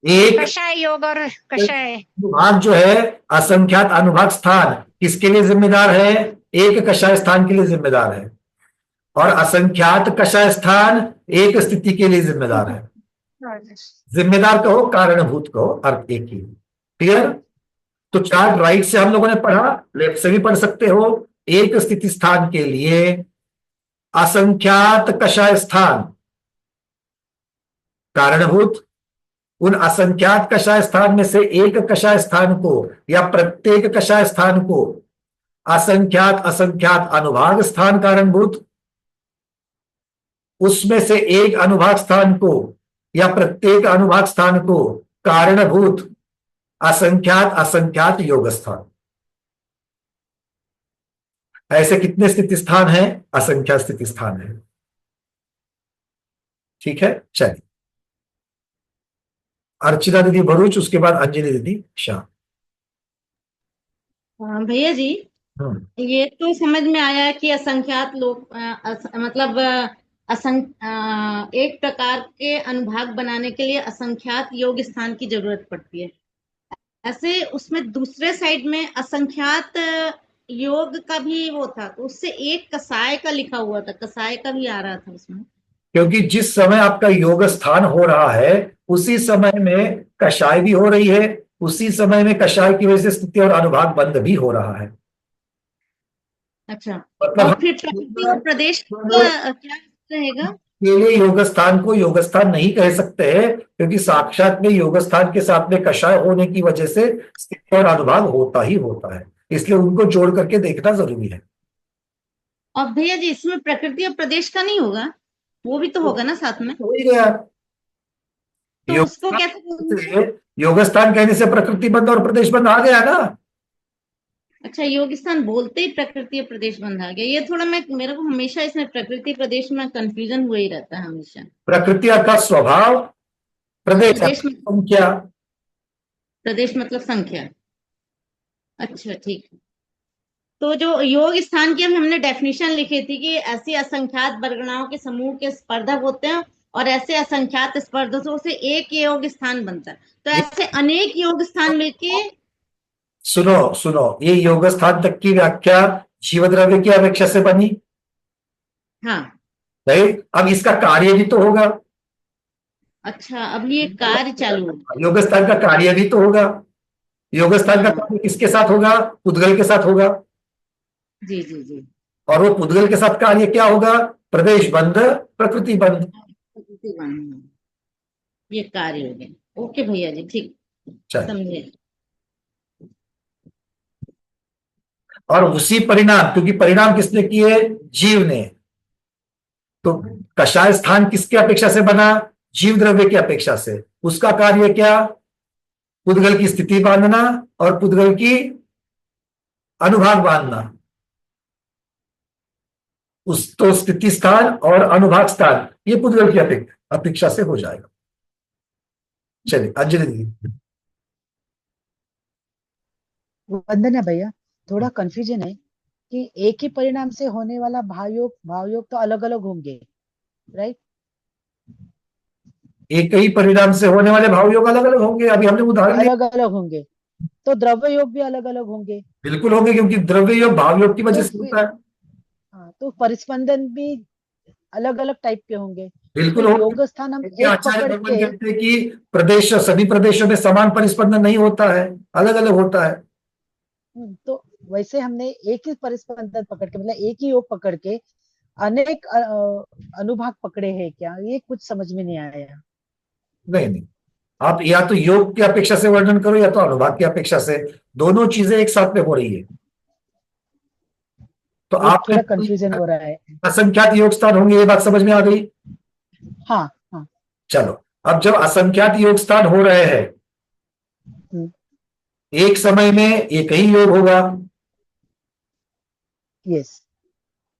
एक कषाय योग और कषाय अनुभाग जो है, असंख्यात अनुभाग स्थान किसके लिए जिम्मेदार है? एक कषाय स्थान के लिए जिम्मेदार है, और असंख्यात कषाय स्थान एक स्थिति के लिए जिम्मेदार है। जिम्मेदार कहो, कारणभूत कहो, अर्थ एक ही। क्लियर? तो चार्ट राइट से हम लोगों ने पढ़ा, लेफ्ट से भी पढ़ सकते हो। एक स्थिति स्थान के लिए असंख्यात कषाय स्थान कारणभूत, उन असंख्यात कषाय स्थान में से एक कषाय स्थान को या प्रत्येक कषाय स्थान को असंख्यात असंख्यात अनुभाग स्थान कारणभूत, उसमें से एक अनुभाग स्थान को या प्रत्येक अनुभाग स्थान को कारणभूत असंख्यात असंख्यात योग स्थान। ऐसे कितने स्थिति स्थान है? असंख्यात स्थिति स्थान है। ठीक है, चलिए। अर्चिता दीदी भरूच, उसके बाद अंजलि दीदी शाह। भैया जी, ये तो समझ में आया कि असंख्यात लोग मतलब एक प्रकार के अनुभाग बनाने के लिए असंख्यात योग स्थान की जरूरत पड़ती है। ऐसे उसमें दूसरे साइड में असंख्यात योग का भी वो था, तो उससे एक कसाय का लिखा हुआ था, कसाय का भी आ रहा था उसमें। क्योंकि जिस समय आपका योग स्थान हो रहा है उसी समय में कषाय भी हो रही है, उसी समय में कषाय की वजह से स्थिति और अनुभाग बंद भी हो रहा है। अच्छा, मतलब और फिर प्रकृति और प्रदेश का क्या रहेगा? के लिए योग स्थान को योग स्थान नहीं कह सकते हैं, क्योंकि साक्षात में योग स्थान के साथ में कषाय होने की वजह से स्थिति और अनुभाग होता ही होता है, इसलिए उनको जोड़ करके देखना जरूरी है। और भैया जी, इसमें प्रकृति और प्रदेश का नहीं होगा? वो भी तो होगा ना साथ में? हो ही गया। तो उसको कैसे? योग स्थान कहने से प्रकृति बंध और प्रदेश बंध आ गया ना। अच्छा, योग स्थान बोलते ही प्रकृति और प्रदेश बंध आ गया। ये थोड़ा मेरे को हमेशा इसमें प्रकृति प्रदेश में कंफ्यूजन हुआ ही रहता है हमेशा। प्रकृति अर्थात स्वभाव, प्रदेश संख्या। प्रदेश मतलब संख्या। अच्छा, ठीक है। तो जो योग स्थान की हमने डेफिनेशन लिखी थी कि ऐसी असंख्यात वर्गणाओं के समूह के स्पर्धक होते हैं और ऐसे असंख्यात स्पर्धकों से एक योग स्थान बनता है। तो ऐसे अनेक योग स्थान मिलके, सुनो, ये योग स्थान तक की व्याख्या जीव द्रव्य की अपेक्षा से बनी। हाँ, राइट। अब इसका कार्य भी तो होगा। अच्छा, अब ये कार्य चालू होगा। योग स्थान का कार्य भी तो होगा। योग स्थान का कार्य किसके साथ होगा? पुद्गल के साथ होगा। जी जी जी। और वो पुद्गल के साथ कार्य क्या होगा? प्रदेश बंध, प्रकृति बंध। प्रकृति बंध, ये कार्य हो गया। ओके भैया जी, ठीक, समझे। और उसी परिणाम, क्योंकि परिणाम किसने किए? जीव ने। तो कषाय स्थान किसके अपेक्षा से बना? जीव द्रव्य की अपेक्षा से। उसका कार्य क्या? पुद्गल की स्थिति बांधना और पुद्गल की अनुभाग बांधना। उस तो स्थिति स्थान और अनुभाग स्थान ये पुद्गल की अपेक्षा से हो जाएगा। चलिए अंजलि दीदी। वंदना भैया, थोड़ा कंफ्यूजन है कि एक ही परिणाम से होने वाला भावयोग तो अलग अलग होंगे, राइट? एक ही परिणाम से होने वाले भाव योग अलग अलग होंगे। अभी हमने उदाहरण अलग अलग होंगे, तो द्रव्य योग भी अलग अलग होंगे। बिल्कुल होंगे, क्योंकि द्रव्य योग भाव योग की वजह से होता है। हाँ, तो परिस्पंदन भी अलग अलग टाइप के होंगे। बिल्कुल तो होंगे। योग स्थान हम एक आचार्य पकड़ भगवान के, कहते हैं कि प्रदेश, सभी प्रदेशों में समान परिस्पंदन नहीं होता है, अलग अलग होता है। तो वैसे हमने एक ही परिस्पंदन पकड़ के, मतलब एक ही योग पकड़ के अनेक अनुभाग पकड़े हैं क्या? ये कुछ समझ में नहीं आया। नहीं, आप या तो योग की अपेक्षा से वर्णन करो या तो अनुभाग की अपेक्षा से, दोनों चीजें एक साथ में हो रही है। तो आप कंफ्यूजन हो रहा है। असंख्यात योग स्थान होंगे, ये बात समझ में आ गई? हाँ हाँ। चलो, अब जब असंख्यात योग स्थान हो रहे हैं, हम्म। एक समय में एक ही योग होगा, यस,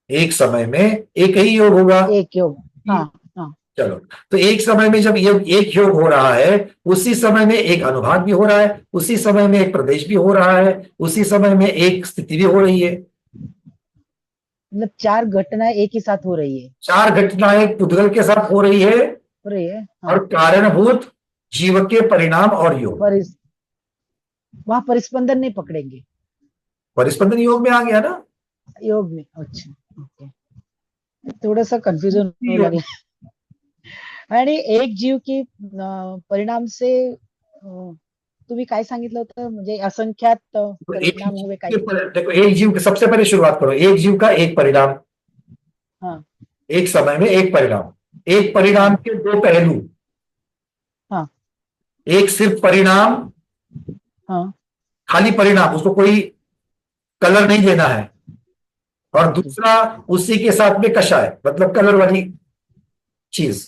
एक समय में एक ही योग होगा। एक योग, हाँ हाँ, चलो, तो एक समय में जब एक योग हो रहा है, उसी समय में एक अनुभाग भी हो रहा है, उसी समय में एक प्रदेश भी हो रहा है, उसी समय में एक स्थिति भी हो रही है। मतलब 4 घटनाएं एक ही साथ हो रही है, 4 घटनाएं पुद्गल के साथ हो रही है, हाँ। और कारणभूत जीव के परिणाम और योग। वहां परिस्पंदन नहीं पकड़ेंगे, परिस्पंदन योग में आ गया ना। योग में, अच्छा, ओके, थोड़ा सा कंफ्यूजन होने लगे। आणि एक जीव की परिणाम से तुम्ही काय सांगितलं होतं, म्हणजे असंख्यात परिणाम हुए काय? देखो, एक जीव की सबसे पहले शुरुआत करो, एक जीव का एक परिणाम, हाँ एक समय में एक परिणाम, एक परिणाम के 2 पहलू, हाँ एक सिर्फ परिणाम, हाँ, खाली परिणाम, उसको कोई कलर नहीं देना है, और दूसरा उसी के साथ में कषाय, मतलब कलर वाली चीज।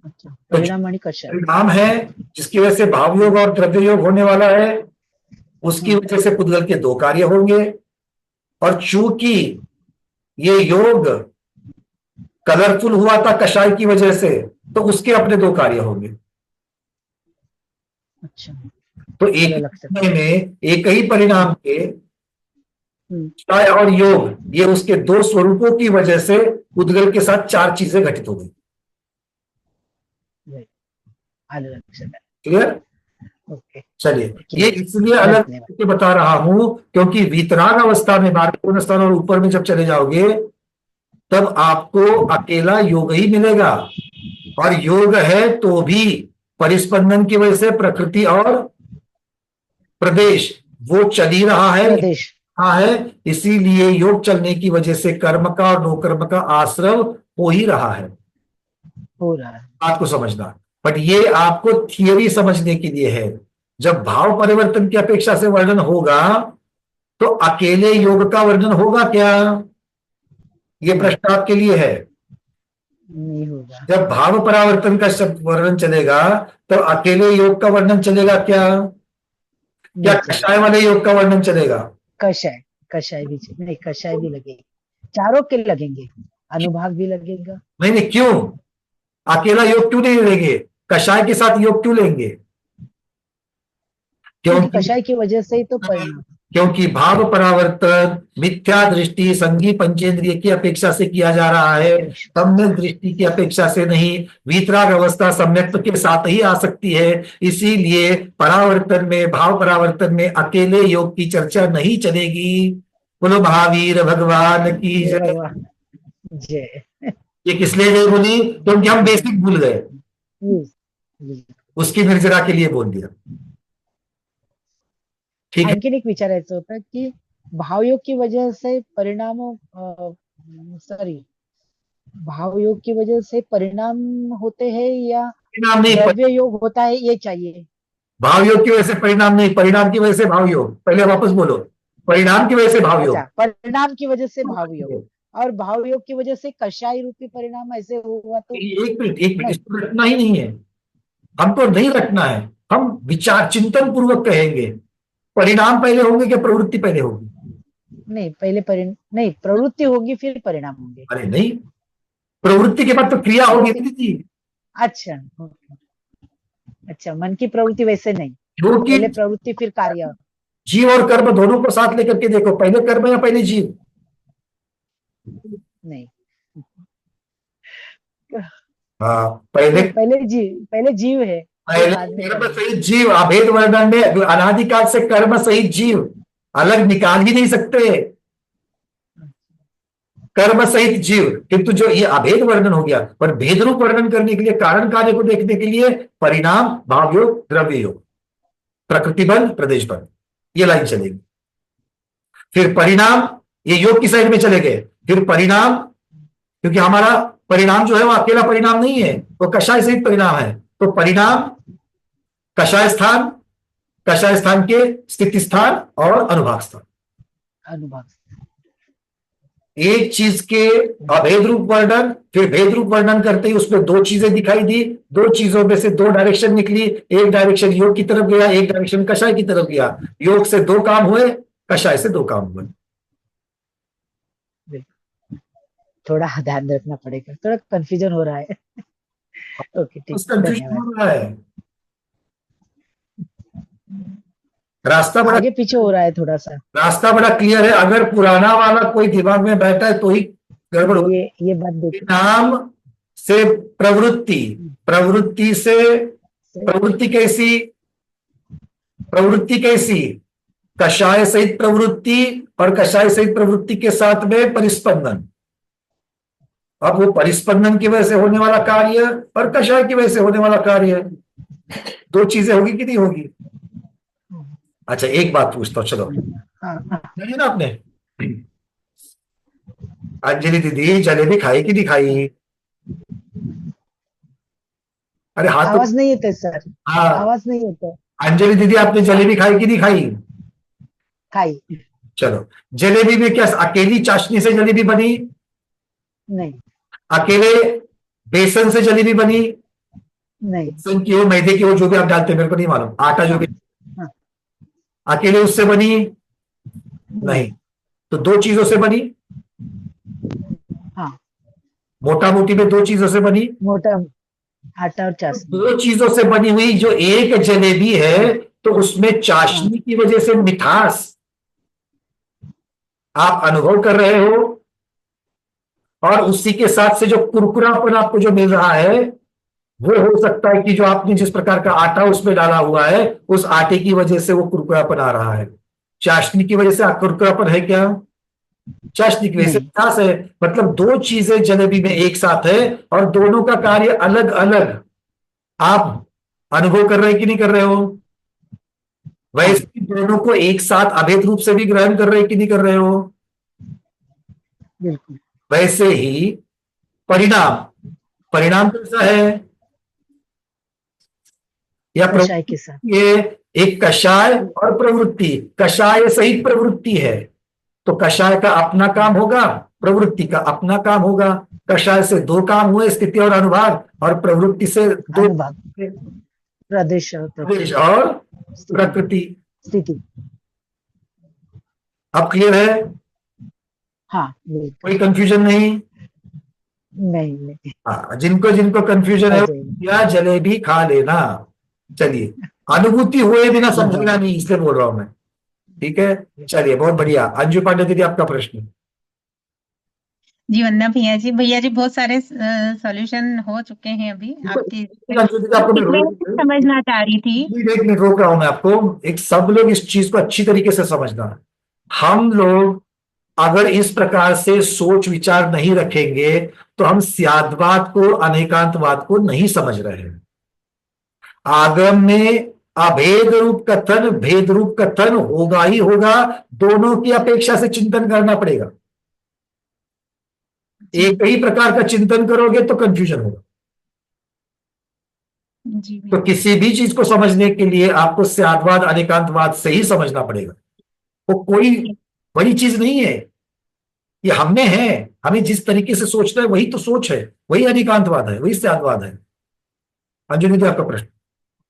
अच्छा, परिणाम आणि कषाय। परिणाम है जिसकी वजह से भाव योग और द्रव्य योग होने वाला है, उसकी वजह से पुद्गल के 2 कार्य होंगे, और चूंकि ये योग कलरफुल हुआ था कषाय की वजह से, तो उसके अपने 2 कार्य होंगे। अच्छा, तो एक समय में एक ही परिणाम के कषाय और योग, ये उसके 2 स्वरूपों की वजह से पुद्गल के साथ 4 चीजें घटित हो गई। क्लियर? ओके, चलिए, ये इसलिए अलग करके बता रहा हूं क्योंकि वीतराग अवस्था में 12वें स्थान और ऊपर में जब चले जाओगे, तब आपको अकेला योग ही मिलेगा, और योग है तो भी परिस्पंदन की वजह से प्रकृति और प्रदेश वो चल ही रहा है, इसीलिए योग चलने की वजह से कर्म का और नो कर्म का आश्रव हो ही रहा है। बात को समझना, बट ये आपको थियरी समझने के लिए है। जब भाव परिवर्तन की अपेक्षा से वर्णन होगा, तो अकेले योग का वर्णन होगा क्या? ये प्रश्न आपके लिए है। नहीं होगा। जब भाव परावर्तन का शब्द वर्णन चलेगा, तो अकेले योग का वर्णन चलेगा क्या? क्या कषाय वाले योग का वर्णन चलेगा? कषाय भी नहीं, कषाय भी लगेगा, चारों के लगेंगे, अनुभाग भी लगेगा। नहीं, क्यों अकेला योग क्यों नहीं लेंगे? कषाय के साथ योग क्यों लेंगे? क्योंकि कषाय की वजह से ही तो परिणाम, क्योंकि भाव परावर्तन मिथ्या दृष्टि संगी पंचेंद्रिय की अपेक्षा से किया जा रहा है, सम्यक दृष्टि की अपेक्षा से नहीं। वीतराग अवस्था सम्यक के साथ ही आ सकती है, इसीलिए परावर्तन में, भाव परावर्तन में अकेले योग की चर्चा नहीं चलेगी। बोलो महावीर भगवान की जय। ये किस लिए नहीं बोली? क्योंकि हम बेसिक भूल गए, उसकी निर्जरा के लिए बोल दिया। ठीक है। आणखीन एक विचारायचं होतं की भावयोग की वजह से परिणाम, भावयोग की वजह से परिणाम होते हैं या परिणाम नहीं, द्रव्य योग होता है, ये चाहिए। भाव योग की वजह से परिणाम नहीं, परिणाम की वजह से भाव योग। पहले वापस बोलो, परिणाम की वजह से भाव योग। परिणाम की वजह से भाव योग, और भाव योग की वजह से कषाय रूपी परिणाम ऐसे हुआ तो एक मिनट, इसको रटना ही नहीं है, हमको नहीं रटना है, हम विचार चिंतन पूर्वक कहेंगे। परिणाम पहले होंगे क्या प्रवृत्ति पहले होगी? नहीं, पहले नहीं, प्रवृत्ति होगी फिर परिणाम होंगे। अरे नहीं, प्रवृत्ति के बाद तो क्रिया होगी दीदी। अच्छा, अच्छा, मन की प्रवृत्ति वैसे नहीं, क्योंकि पहले प्रवृत्ति फिर कार्य। जीव और कर्म दोनों को साथ लेकर के देखो, पहले कर्म या पहले जीव? नहीं, हाँ, पहले जीव है। पहले कर्म सहित जीव, अभेद वर्णन में अनादिकाल से कर्म सहित जीव अलग निकाल ही नहीं सकते, कर्म सहित जीव। किंतु जो ये अभेद वर्णन हो गया, पर भेद रूप वर्णन करने के लिए, कारण कार्य को देखने के लिए परिणाम, भाव योग, द्रव्य योग, प्रकृति बंध, प्रदेश बंध, ये लाइन चलेगी। फिर परिणाम, ये योग की साइड में चले गए। फिर परिणाम, क्योंकि हमारा परिणाम जो है वो अकेला परिणाम नहीं है, वो कषाय सहित परिणाम है। तो परिणाम, कषाय स्थान, कषाय स्थान के स्थिति स्थान और अनुभाग स्थान। एक चीज के अभेद रूप वर्णन, फिर भेद रूप वर्णन करते ही उसमें दो चीजें दिखाई दी, दो चीजों में से दो डायरेक्शन निकली, एक डायरेक्शन योग की तरफ गया, एक डायरेक्शन कषाय की तरफ गया। योग से दो काम हुए, कषाय से दो काम हुए। थोड़ा ध्यान रखना पड़ेगा, थोड़ा कंफ्यूजन हो रहा है। ओके, ठीक, उस कंफ्यूजन धन्यवाद। हो रहा है, रास्ता बड़ा आगे पीछे हो रहा है थोड़ा सा। रास्ता बड़ा क्लियर है। अगर पुराना वाला कोई दिमाग में बैठा है तो ही गड़बड़ होती ये बात है। देखिए, नाम से प्रवृत्ति, प्रवृत्ति से प्रवृत्ति कैसी, प्रवृत्ति कैसी, कषाय सहित प्रवृत्ति और कषाय सहित प्रवृत्ति के साथ में परिस्पंदन। अब वो परिस्पंदन की वजह से होने वाला कार्य और कषाय की वजह से होने वाला कार्य, दो चीजें होगी कि नहीं होगी? अच्छा, एक बात पूछता हूं, चलो, नहीं ना आपने अंजलि दीदी जलेबी खाई कि नहीं खाई? अरे हाथ तो, आवाज नहीं येते सर, हाँ, आवाज नहीं येते। अंजलि दीदी आपने जलेबी खाई कि नहीं खाई? खाई चलो, जलेबी में क्या अकेली चाशनी से जलेबी बनी? नहीं, अकेले बेसन से जलेबी बनी? नहीं, बेसन की हो, मैदे की हो, जो भी आप डालते हैं मेरे को नहीं मालूम, आटा जो भी, हाँ, अकेले उससे बनी? नहीं। तो दो चीजों से बनी, हाँ, मोटा मोटी में दो चीजों से बनी। मोटा आटा और चाशनी। दो चीजों से बनी हुई जो एक जलेबी है, तो उसमें चाशनी की वजह से मिठास आप अनुभव कर रहे हो, और उसी के साथ से जो कुरकुरापन आपको जो मिल रहा है, वो हो सकता है कि जो आपने जिस प्रकार का आटा उसमें डाला हुआ है, उस आटे की वजह से वो कुरकुरापन आ रहा है। चाशनी की वजह से कुरकुरापन है क्या? चाशनी की वजह से मिठास है। मतलब दो चीजें जलेबी में एक साथ है और दोनों का कार्य अलग अलग आप अनुभव कर रहे हैं कि नहीं कर रहे हो? वैसे ही दोनों को एक साथ अभेद रूप से भी ग्रहण कर रहे हैं कि नहीं कर रहे हो? बिल्कुल। वैसे ही परिणाम, परिणाम कैसा है? या कषाय के साथ। ये एक कषाय और प्रवृत्ति, कषाय सहित प्रवृत्ति है, तो कषाय का अपना काम होगा, प्रवृत्ति का अपना काम होगा। कषाय से दो काम हुए, स्थिति और अनुभाग, और प्रवृत्ति से दो, अनुभाग, प्रदेश और प्रदेश और प्रकृति। स्थिति। अब क्लियर है? हाँ, बिल्कुल। कोई कंफ्यूजन नहीं? नहीं। हाँ, जिनको जिनको कंफ्यूजन है या जलेबी खा लेना। चलिए, अनुभूति हुए बिना समझना नहीं, इसलिए बोल रहा हूं मैं। ठीक है, चलिए, बहुत बढ़िया। अंजू पांडे दीदी, आपका प्रश्न। जी वंदना भैया जी, बहुत सारे सॉल्यूशन हो चुके हैं अभी आपकी। अंजू दीदी, आपको मैं समझना चाह रही थी, एक मिनट रोक रहा हूं मैं आपको। एक, सब लोग इस चीज को अच्छी तरीके से समझना है। हम लोग अगर इस प्रकार से सोच विचार नहीं रखेंगे तो हम स्याद्वाद को, अनेकांतवाद को नहीं समझ रहे हैं। आगम में अभेद रूप कथन, भेद रूप कथन होगा ही होगा। दोनों की अपेक्षा से चिंतन करना पड़ेगा। एक ही प्रकार का चिंतन करोगे तो कंफ्यूजन होगा। जी तो किसी भी चीज को समझने के लिए आपको स्याद्वाद, अनेकांतवाद से ही समझना पड़ेगा। वो कोई बड़ी चीज नहीं है, ये हमने है। हमें जिस तरीके से सोचना है वही तो सोच है, वही अनेकांतवाद है, वही स्याद्वाद है। अंजलि जी, आपका प्रश्न।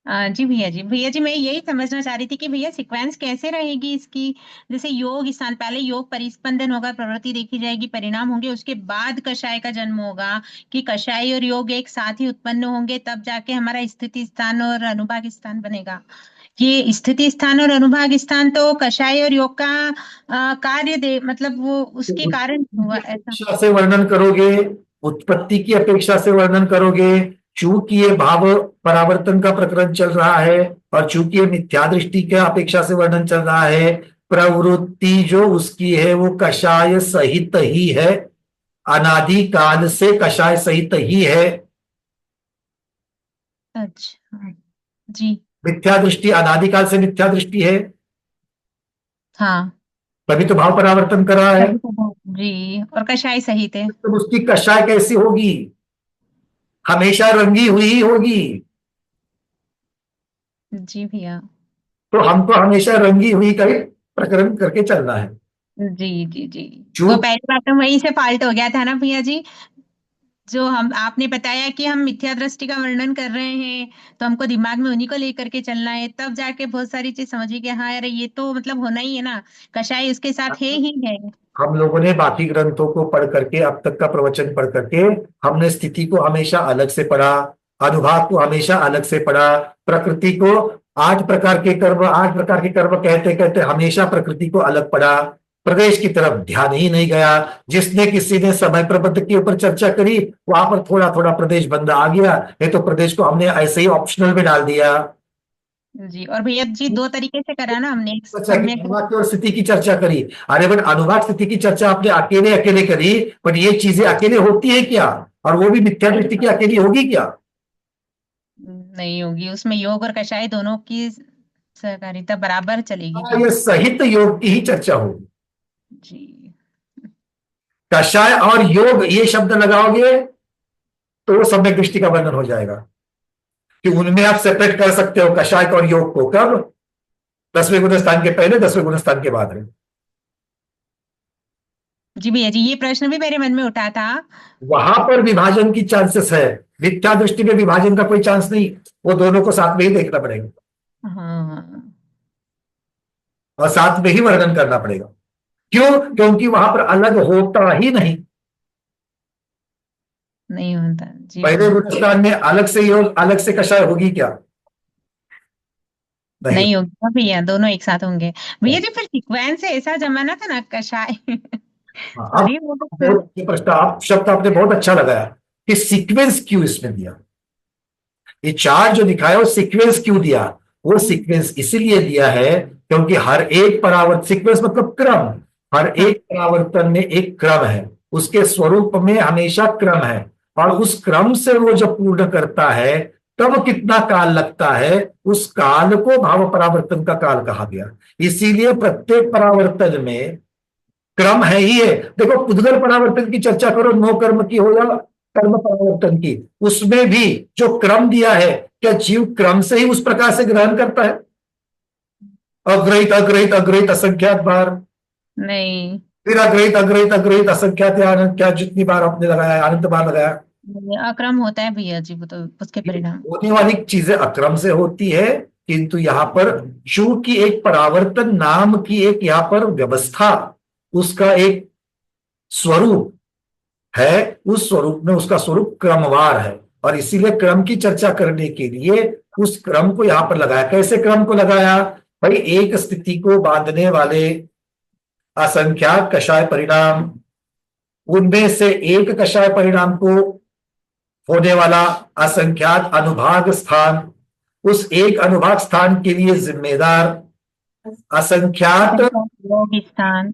जी भैया जी मैं यही समझना चाह रही थी कि भैया सीक्वेंस कैसे रहेगी इसकी। जैसे योग स्थान, पहले योग परिस्पंदन होगा, प्रवृत्ति देखी जाएगी, परिणाम होंगे, उसके बाद कषाय का जन्म होगा, कि कषाय और योग एक साथ ही उत्पन्न होंगे, तब जाके हमारा स्थिति स्थान और अनुभाग स्थान बनेगा। ये स्थिति स्थान और अनुभाग स्थान तो कषाय और योग का कार्य दे, मतलब वो उसके कारण हुआ ऐसा। अपेक्षा से वर्णन करोगे, उत्पत्ति की अपेक्षा से वर्णन करोगे। चूंकि ये भाव परावर्तन का प्रकरण चल रहा है और चूंकि ये मिथ्या दृष्टि के अपेक्षा से वर्णन चल रहा है, प्रवृत्ति जो उसकी है वो कषाय सहित ही है, अनादि काल से कषाय सहित ही है। अच्छा जी। मिथ्या दृष्टि अनादिकाल से मिथ्या दृष्टि है, हाँ, तभी तो भाव परावर्तन कर रहा है जी, और कषाय सहित है। तो उसकी कषाय कैसी होगी? हमेशा रंगी हुई ही होगी। जी भैया। तो हमको हमेशा रंगी हुई का ही प्रकरण करके चलना है। जी जी जी। तो चूक पहली बात तो वहीं से फॉल्ट हो गया था ना भैया जी, जो हम आपने बताया कि हम मिथ्या दृष्टि का वर्णन कर रहे हैं, तो हमको दिमाग में उन्हीं को लेकर के चलना है, तब जाके बहुत सारी चीज समझी कि हाँ यार ये तो मतलब होना ही है ना, कषाय उसके साथ है ही है। हम लोगों ने बाकी ग्रंथों को पढ़ करके, अब तक का प्रवचन पढ़ करके, हमने स्थिति को हमेशा अलग से पढ़ा, अनुभाग को हमेशा अलग से पढ़ा, प्रकृति को 8 प्रकार के कर्म कहते कहते हमेशा प्रकृति को अलग पढ़ा, प्रदेश की तरफ ध्यान ही नहीं गया। जिसने किसी ने समय प्रबंध के ऊपर चर्चा करी, वहां पर थोड़ा थोड़ा प्रदेश बंद आ गया, नहीं तो प्रदेश को हमने ऐसे ही ऑप्शनल में डाल दिया। जी, और भैया जी 2 तरीके से करा ना हमने, एक चर्चा की, सम्यक। अनुवाद और स्थिति की चर्चा करी। अरे बट अनुवाद स्थिति की चर्चा आपने अकेले अकेले करी, बट ये चीजें अकेले होती है क्या? और वो भी मिथ्या दृष्टि की अकेली होगी क्या? नहीं होगी, उसमें योग और कषाय दोनों की सहकारिता बराबर चलेगी हाँ, भैया। ये सहित योग की ही चर्चा होगी। जी कषाय और योग ये शब्द लगाओगे तो वो सम्यक दृष्टि का वर्णन हो जाएगा, कि उनमें आप सेपरेट कर सकते हो कषाय और योग को। कब? 10वें गुणस्थान के पहले, 10वें गुणस्थान के बाद है। जी भैया जी, ये प्रश्न भी मेरे मन में उठा था। वहां पर विभाजन की चांसेस है, मिथ्या दृष्टि में विभाजन का कोई चांस नहीं, वो दोनों को साथ में ही देखना पड़ेगा हाँ, और साथ में ही वर्णन करना पड़ेगा। क्यों? क्योंकि वहां पर अलग होता ही नहीं। नहीं होता जी पहले भैया। गुणस्थान में अलग से योग अलग से कषाय होगी क्या? नहीं। नहीं होगी ना भैया, दोनों एक साथ होंगे भैया जी। फिर सीक्वेंस ऐसा जमाना था ना कषाय हाँ, सॉरी वो तो। बहुत ये प्रश्न, आप शब्द आपने बहुत अच्छा लगाया कि सीक्वेंस क्यों इसमें दिया। ये चार्ट जो दिखाया वो सीक्वेंस क्यों दिया? वो सीक्वेंस इसीलिए दिया है क्योंकि हर एक परावर्तन, सीक्वेंस मतलब क्रम, हर एक परावर्तन में एक क्रम है, उसके स्वरूप में हमेशा क्रम है, और उस क्रम से वो जब पूर्ण करता है तब कितना काल लगता है, उस काल को भाव परावर्तन का काल कहा गया। इसीलिए प्रत्येक परावर्तन में क्रम है ही है। देखो, पुद्गल परावर्तन की चर्चा करो, नो कर्म की हो या कर्म परावर्तन की, उसमें भी जो क्रम दिया है, क्या जीव क्रम से ही उस प्रकार से ग्रहण करता है? अग्रहित अग्रहित अग्रहित असंख्यात बार, नहीं, फिर अग्रहित अग्रहित अग्रहित असंख्यात आनंद, क्या जितनी बार आपने लगाया, अनंत बार लगाया। अक्रम होता है भैया जी, वो तो उसके परिणाम। होने वाली चीजें अक्रम से होती है, किंतु यहां पर चूंकि एक परावर्तन नाम की एक यहां पर व्यवस्था, उसका एक स्वरूप है, उस स्वरूप में उसका स्वरूप क्रमवार है, और इसीलिए क्रम की चर्चा करने के लिए उस क्रम को यहां पर लगाया। कैसे क्रम को लगाया? भाई, एक स्थिति को बांधने वाले असंख्यात कषाय परिणाम, उनमें से एक कषाय परिणाम को होने वाला असंख्यात अनुभाग स्थान, उस एक अनुभाग स्थान के लिए जिम्मेदार असंख्यात, योग स्थान।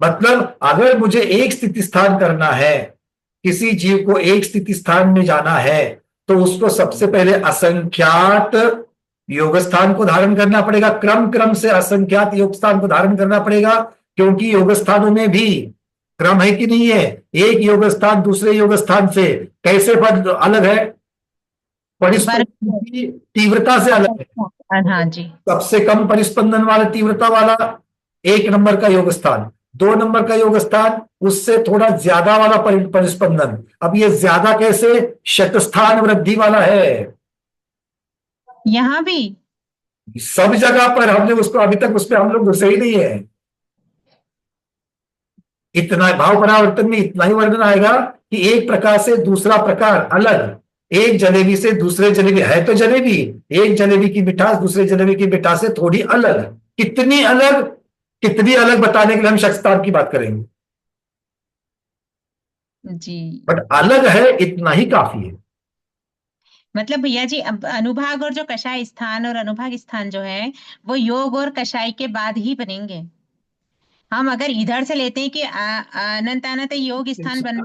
मतलब अगर मुझे एक स्थिति स्थान करना है, किसी जीव को एक स्थिति स्थान में जाना है, तो उसको सबसे पहले असंख्यात योग स्थान को धारण करना पड़ेगा, क्रम क्रम से असंख्यात योग स्थान को धारण करना पड़ेगा, क्योंकि योग स्थानों में भी क्रम है कि नहीं है? एक योग स्थान दूसरे योग स्थान से कैसे पद अलग है? परिस्पंदन की तीव्रता से अलग है। हाँ जी। सबसे कम परिस्पंदन वाला, तीव्रता वाला 1 नंबर का योग स्थान, 2 नंबर का योग स्थान, उससे थोड़ा ज्यादा वाला परिस्पंदन। अब ये ज्यादा कैसे? शतस्थान वृद्धि वाला है। यहाँ भी सब जगह पर हमने उसको, अभी तक उस पर हम लोग घुसे ही नहीं है। इतना भाव परावर्तन में इतना ही वर्णन आएगा कि एक प्रकार से दूसरा प्रकार अलग, एक जलेबी से दूसरे जलेबी, है तो जलेबी, एक जलेबी की मिठास दूसरे जलेबी की मिठास से थोड़ी अलग। कितनी अलग, कितनी अलग बताने के लिए हम शख्सतान की बात करेंगे, जी। बट अलग है इतना ही काफी है। मतलब भैया जी, अब अनुभाग और जो कषाय स्थान और अनुभाग स्थान जो है, वो योग और कषाय के बाद ही बनेंगे। हम अगर इधर से लेते हैं कि अनंत अनंत योग स्थान बन।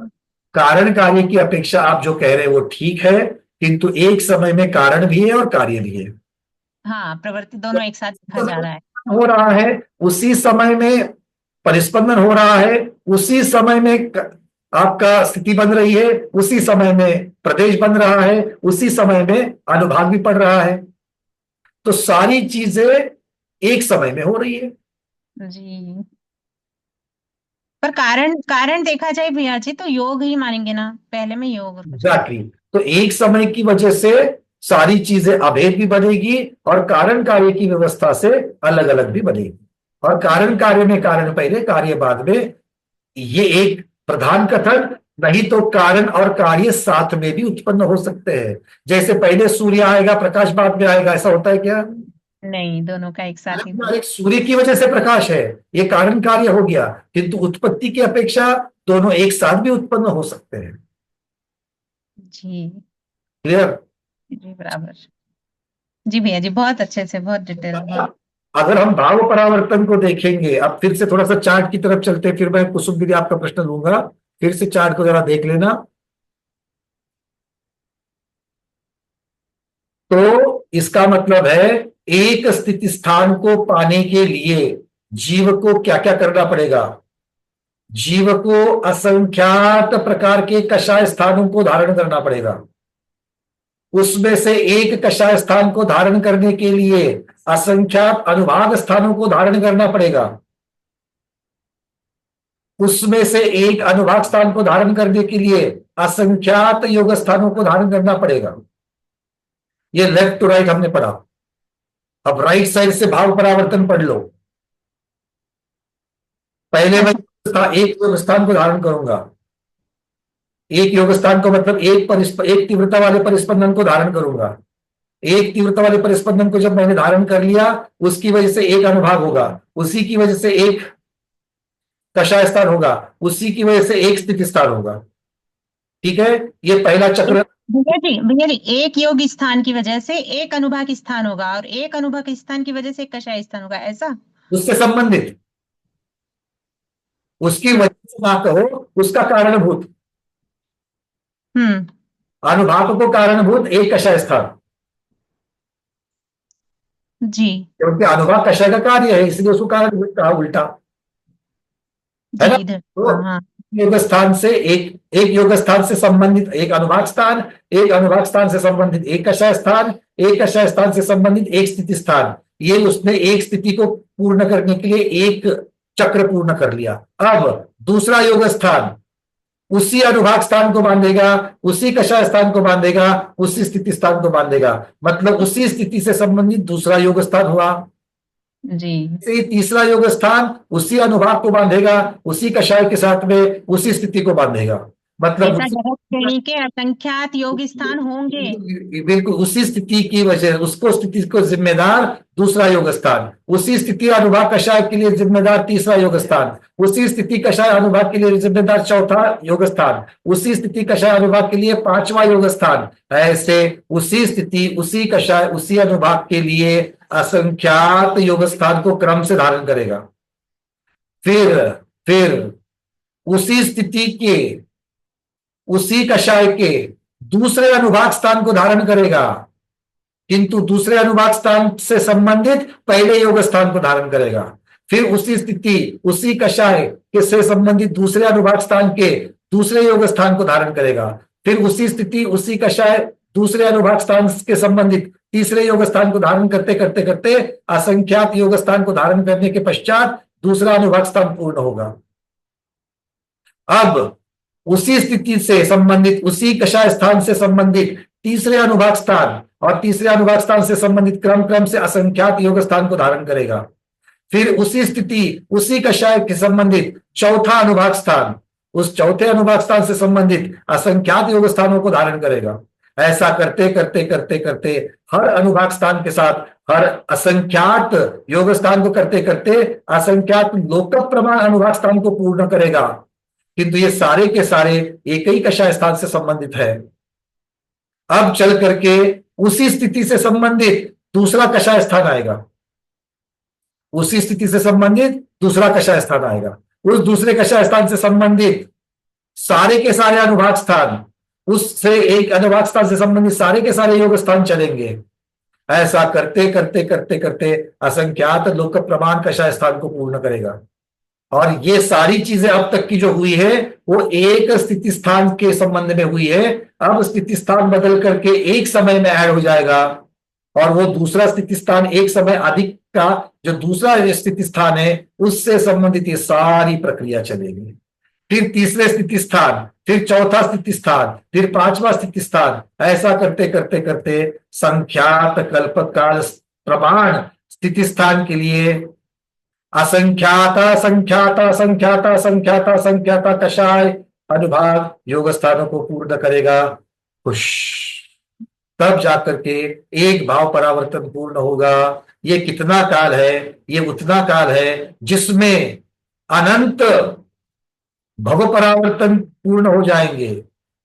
कारण कार्य की अपेक्षा आप जो कह रहे हैं वो ठीक है, किंतु एक समय में कारण भी है और कार्य भी है। हाँ, प्रवृत्ति दोनों एक साथ देखा जा रहा है। हो रहा है उसी समय में परिस्पंदन हो रहा है, उसी समय में आपका स्थिति बन रही है, उसी समय में प्रदेश बन रहा है, उसी समय में अनुभाग भी पड़ रहा है, तो सारी चीजें एक समय में हो रही है। जी। पर कारण कारण देखा जाए भैया जी तो योग ही मानेंगे ना, पहले में योग। एग्जैक्टली। तो एक समय की वजह से सारी चीजें अभेद भी बनेगी और कारण कार्य की व्यवस्था से अलग अलग भी बनेगी, और कारण कार्य में कारण पहले कार्य बाद में, ये एक प्रधान कथन। नहीं तो कारण और कार्य साथ में भी उत्पन्न हो सकते हैं, जैसे पहले सूर्य आएगा प्रकाश बाद में आएगा, ऐसा होता है क्या? नहीं, दोनों का एक साथ ही। एक सूर्य की वजह से प्रकाश है, ये कारण कार्य हो गया, किंतु उत्पत्ति की अपेक्षा दोनों एक साथ भी उत्पन्न हो सकते हैं। जी क्लियर? जी बराबर। जी भैया जी बहुत अच्छे से, बहुत डिटेल। अगर हम भाव परावर्तन को देखेंगे, अब फिर से थोड़ा सा चार्ट की तरफ चलते, फिर मैं कुसुम दीदी आपका प्रश्न लूंगा, फिर से चार्ट को जरा देख लेना। तो इसका मतलब है एक स्थिति स्थान को पाने के लिए जीव को क्या क्या करना पड़ेगा? जीव को असंख्यात प्रकार के कषाय स्थानों को धारण करना पड़ेगा। उसमें से एक कषाय स्थान को धारण करने के लिए असंख्यात अनुभाग स्थानों को धारण करना पड़ेगा। उसमें से एक अनुभाग स्थान को धारण करने के लिए असंख्यात योग स्थानों को धारण करना पड़ेगा। ये लेफ्ट टू राइट हमने पढ़ा। अब राइट साइड से भाव परावर्तन पढ़ लो। पहले मैं एक योग स्थान को धारण करूंगा। एक योग स्थान को मतलब एक तीव्रता वाले परिस्पंदन को धारण करूंगा। एक तीव्रता वाले परिस्पंदन को जब मैंने धारण कर लिया, उसकी वजह से एक अनुभाग होगा, उसी की वजह से एक कषाय स्थान होगा, उसी की वजह से एक स्थिति स्थान होगा। ठीक है, ये पहला चक्र। भैया जी एक योग स्थान की वजह से एक अनुभाग स्थान होगा और एक अनुभाग स्थान की वजह से एक कषाय स्थान होगा, ऐसा? उससे संबंधित, उसकी वजह से ना कहो, उसका कारणभूत। अनुभाग को कारणभूत एक कषाय स्थान। जी, क्योंकि अनुभाग कषाय का कार्य है, इसलिए उसको कारणभूत कहा, उल्टा है ना। तो योग स्थान से एक योग स्थान से संबंधित एक अनुभाग स्थान, एक अनुभाग स्थान से संबंधित एक कषाय स्थान, एक कषाय स्थान से संबंधित एक स्थिति स्थान। ये उसने एक स्थिति को पूर्ण करने के लिए एक चक्र पूर्ण कर लिया। अब दूसरा योग स्थान उसी अनुभाग स्थान को बांधेगा, उसी कषाय स्थान को बांधेगा, उसी स्थिति स्थान को बांधेगा, मतलब उसी स्थिति से संबंधित दूसरा योग स्थान हुआ। जी, तीसरा योग स्थान उसी अनुभाग को बांधेगा, उसी कषाय के साथ में उसी स्थिति को बांधेगा, मतलब श्रेणी के असंख्यात योग स्थान होंगे। बिल्कुल उसी स्थिति की वजह, उसको स्थिति को जिम्मेदार दूसरा योग स्थान, उसी स्थिति अनुभाग कषाय के लिए जिम्मेदार तीसरा योग स्थान, उसी स्थिति कषाय अनुभाग के लिए जिम्मेदार चौथा योग स्थान, उसी स्थिति कषाय अनुभाग के लिए पांचवा योग स्थान। ऐसे उसी स्थिति, उसी कषाय, उसी अनुभाग के लिए असंख्यात योग स्थान को क्रम से धारण करेगा। फिर उसी स्थिति के, उसी कषाय के दूसरे अनुभाग स्थान को धारण करेगा, किंतु दूसरे अनुभाग स्थान से संबंधित पहले योग स्थान को धारण करेगा। फिर उसी स्थिति, उसी कषाय के से संबंधित दूसरे अनुभाग स्थान के दूसरे योग स्थान को धारण करेगा। फिर उसी स्थिति, उसी कषाय, दूसरे अनुभाग स्थान के संबंधित तीसरे योग स्थान को धारण करते करते करते असंख्यात योग स्थान को धारण करने के पश्चात दूसरा अनुभाग स्थान पूर्ण होगा। अब उसी स्थिति से संबंधित, उसी कषाय स्थान से संबंधित तीसरे अनुभाग स्थान और तीसरे अनुभाग स्थान से संबंधित क्रम से असंख्यात योग स्थान को धारण करेगा। फिर उसी स्थिति, उसी कषाय के संबंधित चौथा अनुभाग स्थान, उस चौथे अनुभाग स्थान से संबंधित असंख्यात योग स्थानों को धारण करेगा। ऐसा करते करते करते करते हर अनुभाग स्थान के साथ हर असंख्यात योग स्थान को करते करते असंख्यात लोक प्रमाण अनुभाग स्थान को पूर्ण करेगा, किंतु ये सारे के सारे एक ही कषाय स्थान से संबंधित है। अब चल करके उसी स्थिति से संबंधित दूसरा कषाय स्थान आएगा, उसी स्थिति से संबंधित दूसरा कषाय स्थान आएगा, उस दूसरे कषाय स्थान से संबंधित सारे के सारे अनुभाग स्थान, उससे एक अनुभाग स्थान से संबंधित सारे के सारे योग स्थान चलेंगे। ऐसा करते करते करते करते असंख्यात लोक प्रमाण कषाय स्थान को पूर्ण करेगा। और ये सारी चीजें अब तक की जो हुई है वो एक स्थिति स्थान के संबंध में हुई है। अब स्थिति स्थान बदल करके एक समय में ऐड हो जाएगा और वो दूसरा स्थिति स्थान एक समय अधिक का जो दूसरा स्थिति स्थान है उससे संबंधित ये सारी प्रक्रिया चलेगी। फिर तीसरे स्थिति स्थान, फिर चौथा स्थिति स्थान, फिर पांचवा स्थिति स्थान, ऐसा करते करते करते संख्यात कल्प काल प्रमाण स्थिति स्थान के लिए असंख्याता संख्याता संख्याता संख्याता संख्याता कषाय अनुभाग योग स्थानों को पूर्ण करेगा। खुश, तब जाकर के एक भाव परावर्तन पूर्ण होगा। ये कितना काल है? ये उतना काल है जिसमें अनंत भव परावर्तन पूर्ण हो जाएंगे।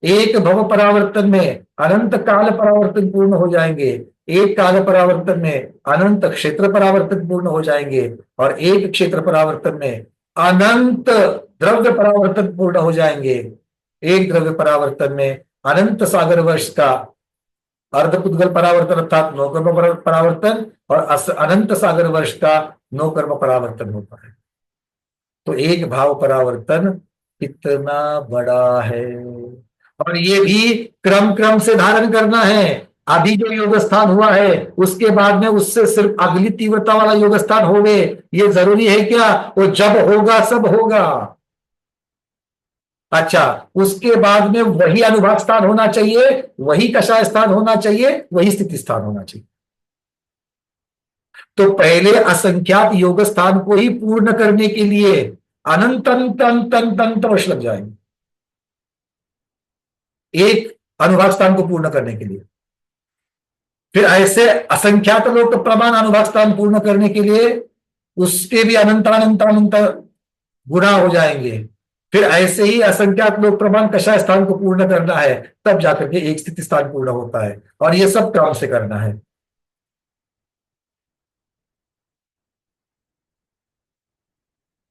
एक भव परावर्तन में अनंत काल परावर्तन पूर्ण हो जाएंगे, एक काल परावर्तन में अनंत क्षेत्र परावर्तन पूर्ण हो जाएंगे, और एक क्षेत्र परावर्तन में अनंत द्रव्य परावर्तन पूर्ण हो जाएंगे। एक द्रव्य परावर्तन में अनंत सागर वर्ष का अर्धपुद्गल परावर्तन अर्थात नौकर्म परावर्तन और अनंत सागर वर्ष का नौकर्म परावर्तन होता है। तो एक भाव परावर्तन कितना बड़ा है, और ये भी क्रम क्रम से धारण करना है। अभी जो योग स्थान हुआ है उसके बाद में उससे सिर्फ अगली तीव्रता वाला योग स्थान हो गए, ये जरूरी है क्या? वो जब होगा सब होगा। अच्छा, उसके बाद में वही अनुभाग स्थान होना चाहिए, वही कषाय स्थान होना चाहिए, वही स्थिति स्थान होना चाहिए। तो पहले असंख्यात योग स्थान को ही पूर्ण करने के लिए अनंत अनंत अनंत अनंत अनंत वर्ष लग जाएंगे एक अनुभाग स्थान को पूर्ण करने के लिए। फिर ऐसे असंख्यात लोक प्रमाण अनुभाग स्थान पूर्ण करने के लिए उसके भी अनंत अनंत अनंत गुना हो जाएंगे। फिर ऐसे ही असंख्यात लोक प्रमाण कषाय स्थान को पूर्ण करना है, तब जाकर के एक स्थिति स्थान पूर्ण होता है, और ये सब क्रम से करना है।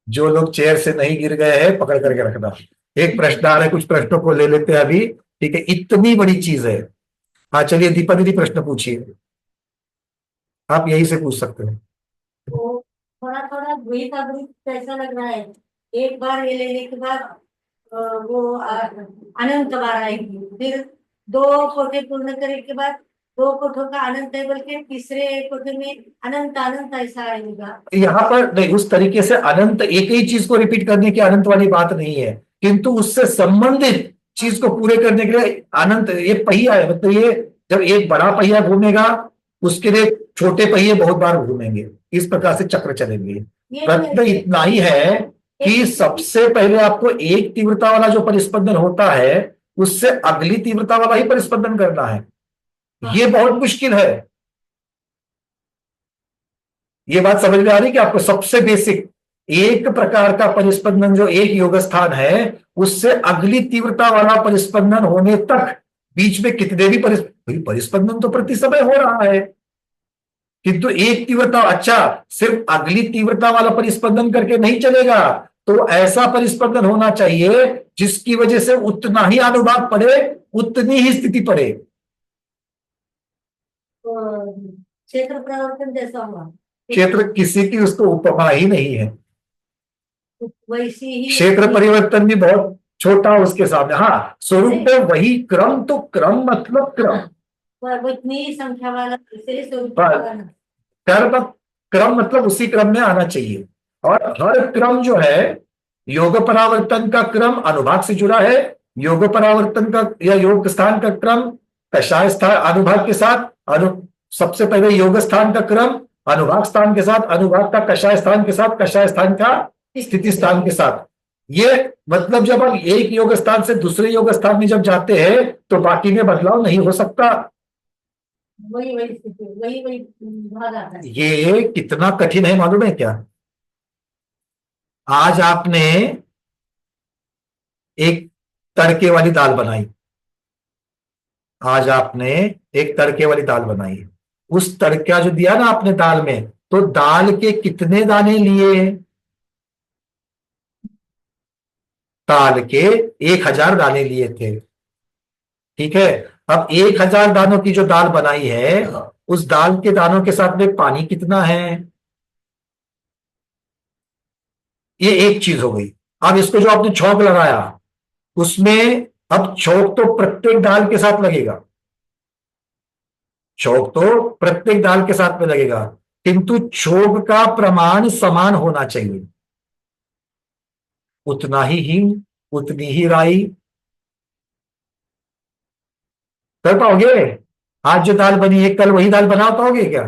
जो लोग चेयर से नहीं गिर गए हैं पकड़ करके रखना। एक प्रश्न आ रहा है, कुछ प्रश्नों को ले लेते हैं अभी, ठीक है? इतनी बड़ी चीज है। हाँ चलिए दीपा दीदी प्रश्न पूछिए, आप यही से पूछ सकते हैं। तो थोड़ा थोड़ा द्वैताद्वैत कैसा लग रहा है? एक बार ये लेने के बाद वो अनंत बार आएगी, फिर 2 कोठे पूर्ण करने के बाद 2 कोठों का अनंत है, बल्कि तीसरे कोठे में अनंत अनंत ऐसा आएगा। यहाँ पर नहीं, उस तरीके से अनंत एक ही चीज को रिपीट करने की अनंत वाली बात नहीं है, किंतु उससे संबंधित चीज को पूरे करने के लिए अनंत। ये पहिया है, मतलब ये जब एक बड़ा पहिया घूमेगा उसके लिए छोटे पहिए बहुत बार घूमेंगे, इस प्रकार से चक्र चलेंगे। प्रश्न इतना ही है कि सबसे पहले आपको एक तीव्रता वाला जो परिस्पंदन होता है उससे अगली तीव्रता वाला ही परिस्पंदन करना है। ये बहुत मुश्किल है। ये बात समझ में आ रही है कि आपको सबसे बेसिक एक प्रकार का परिस्पंदन जो एक योग स्थान है उससे अगली तीव्रता वाला परिस्पंदन होने तक बीच में कितने भी परिस्पंदन तो प्रति समय हो रहा है, किंतु एक तीव्रता, अच्छा सिर्फ अगली तीव्रता वाला परिस्पंदन करके नहीं चलेगा, तो ऐसा परिस्पंदन होना चाहिए जिसकी वजह से उतना ही अनुभाग पड़े, उतनी ही स्थिति पड़े। क्षेत्र परिवर्तन जैसा हुआ, क्षेत्र किसी की उसको उपमा ही नहीं है, वैसी ही क्षेत्र परिवर्तन भी बहुत छोटा उसके सामने। हाँ स्वरूप में वही क्रम, तो क्रम मतलब क्रम, इतनी संख्या वाला क्रम मतलब उसी क्रम में आना चाहिए। और हर क्रम जो है, योग परावर्तन का क्रम अनुभाग से जुड़ा है, योग परावर्तन का या योग स्थान का क्रम कषाय स्थान अनुभाग के साथ, सबसे पहले योग स्थान का क्रम अनुभाग स्थान के साथ, अनुभाग का कषाय स्थान के साथ, कषाय स्थान का स्थिति स्थान के साथ। ये मतलब जब हम एक योग स्थान से दूसरे योग स्थान में जब जाते हैं तो बाकी में बदलाव नहीं हो सकता। वही भाग आता है। ये कितना कठिन है मालूम है क्या? आज आपने एक तड़के वाली दाल बनाई, आज आपने एक तड़के वाली दाल बनाई, उस तड़का जो दिया ना आपने दाल में, तो दाल के कितने दाने लिए? दाल के 1000 दाने लिए थे, ठीक है? अब 1000 दानों की जो दाल बनाई है, उस दाल के दानों के साथ में पानी कितना है? ये एक चीज हो गई। अब इसको जो आपने छौंक लगाया उसमें, अब छौंक तो प्रत्येक दाल के साथ लगेगा, छोक तो प्रत्येक दाल के साथ में लगेगा, किंतु छोक का प्रमाण समान होना चाहिए। उतना ही हींग, उतनी ही राई। कर पाओगे? आज जो दाल बनी है कल वही दाल बना पाओगे क्या?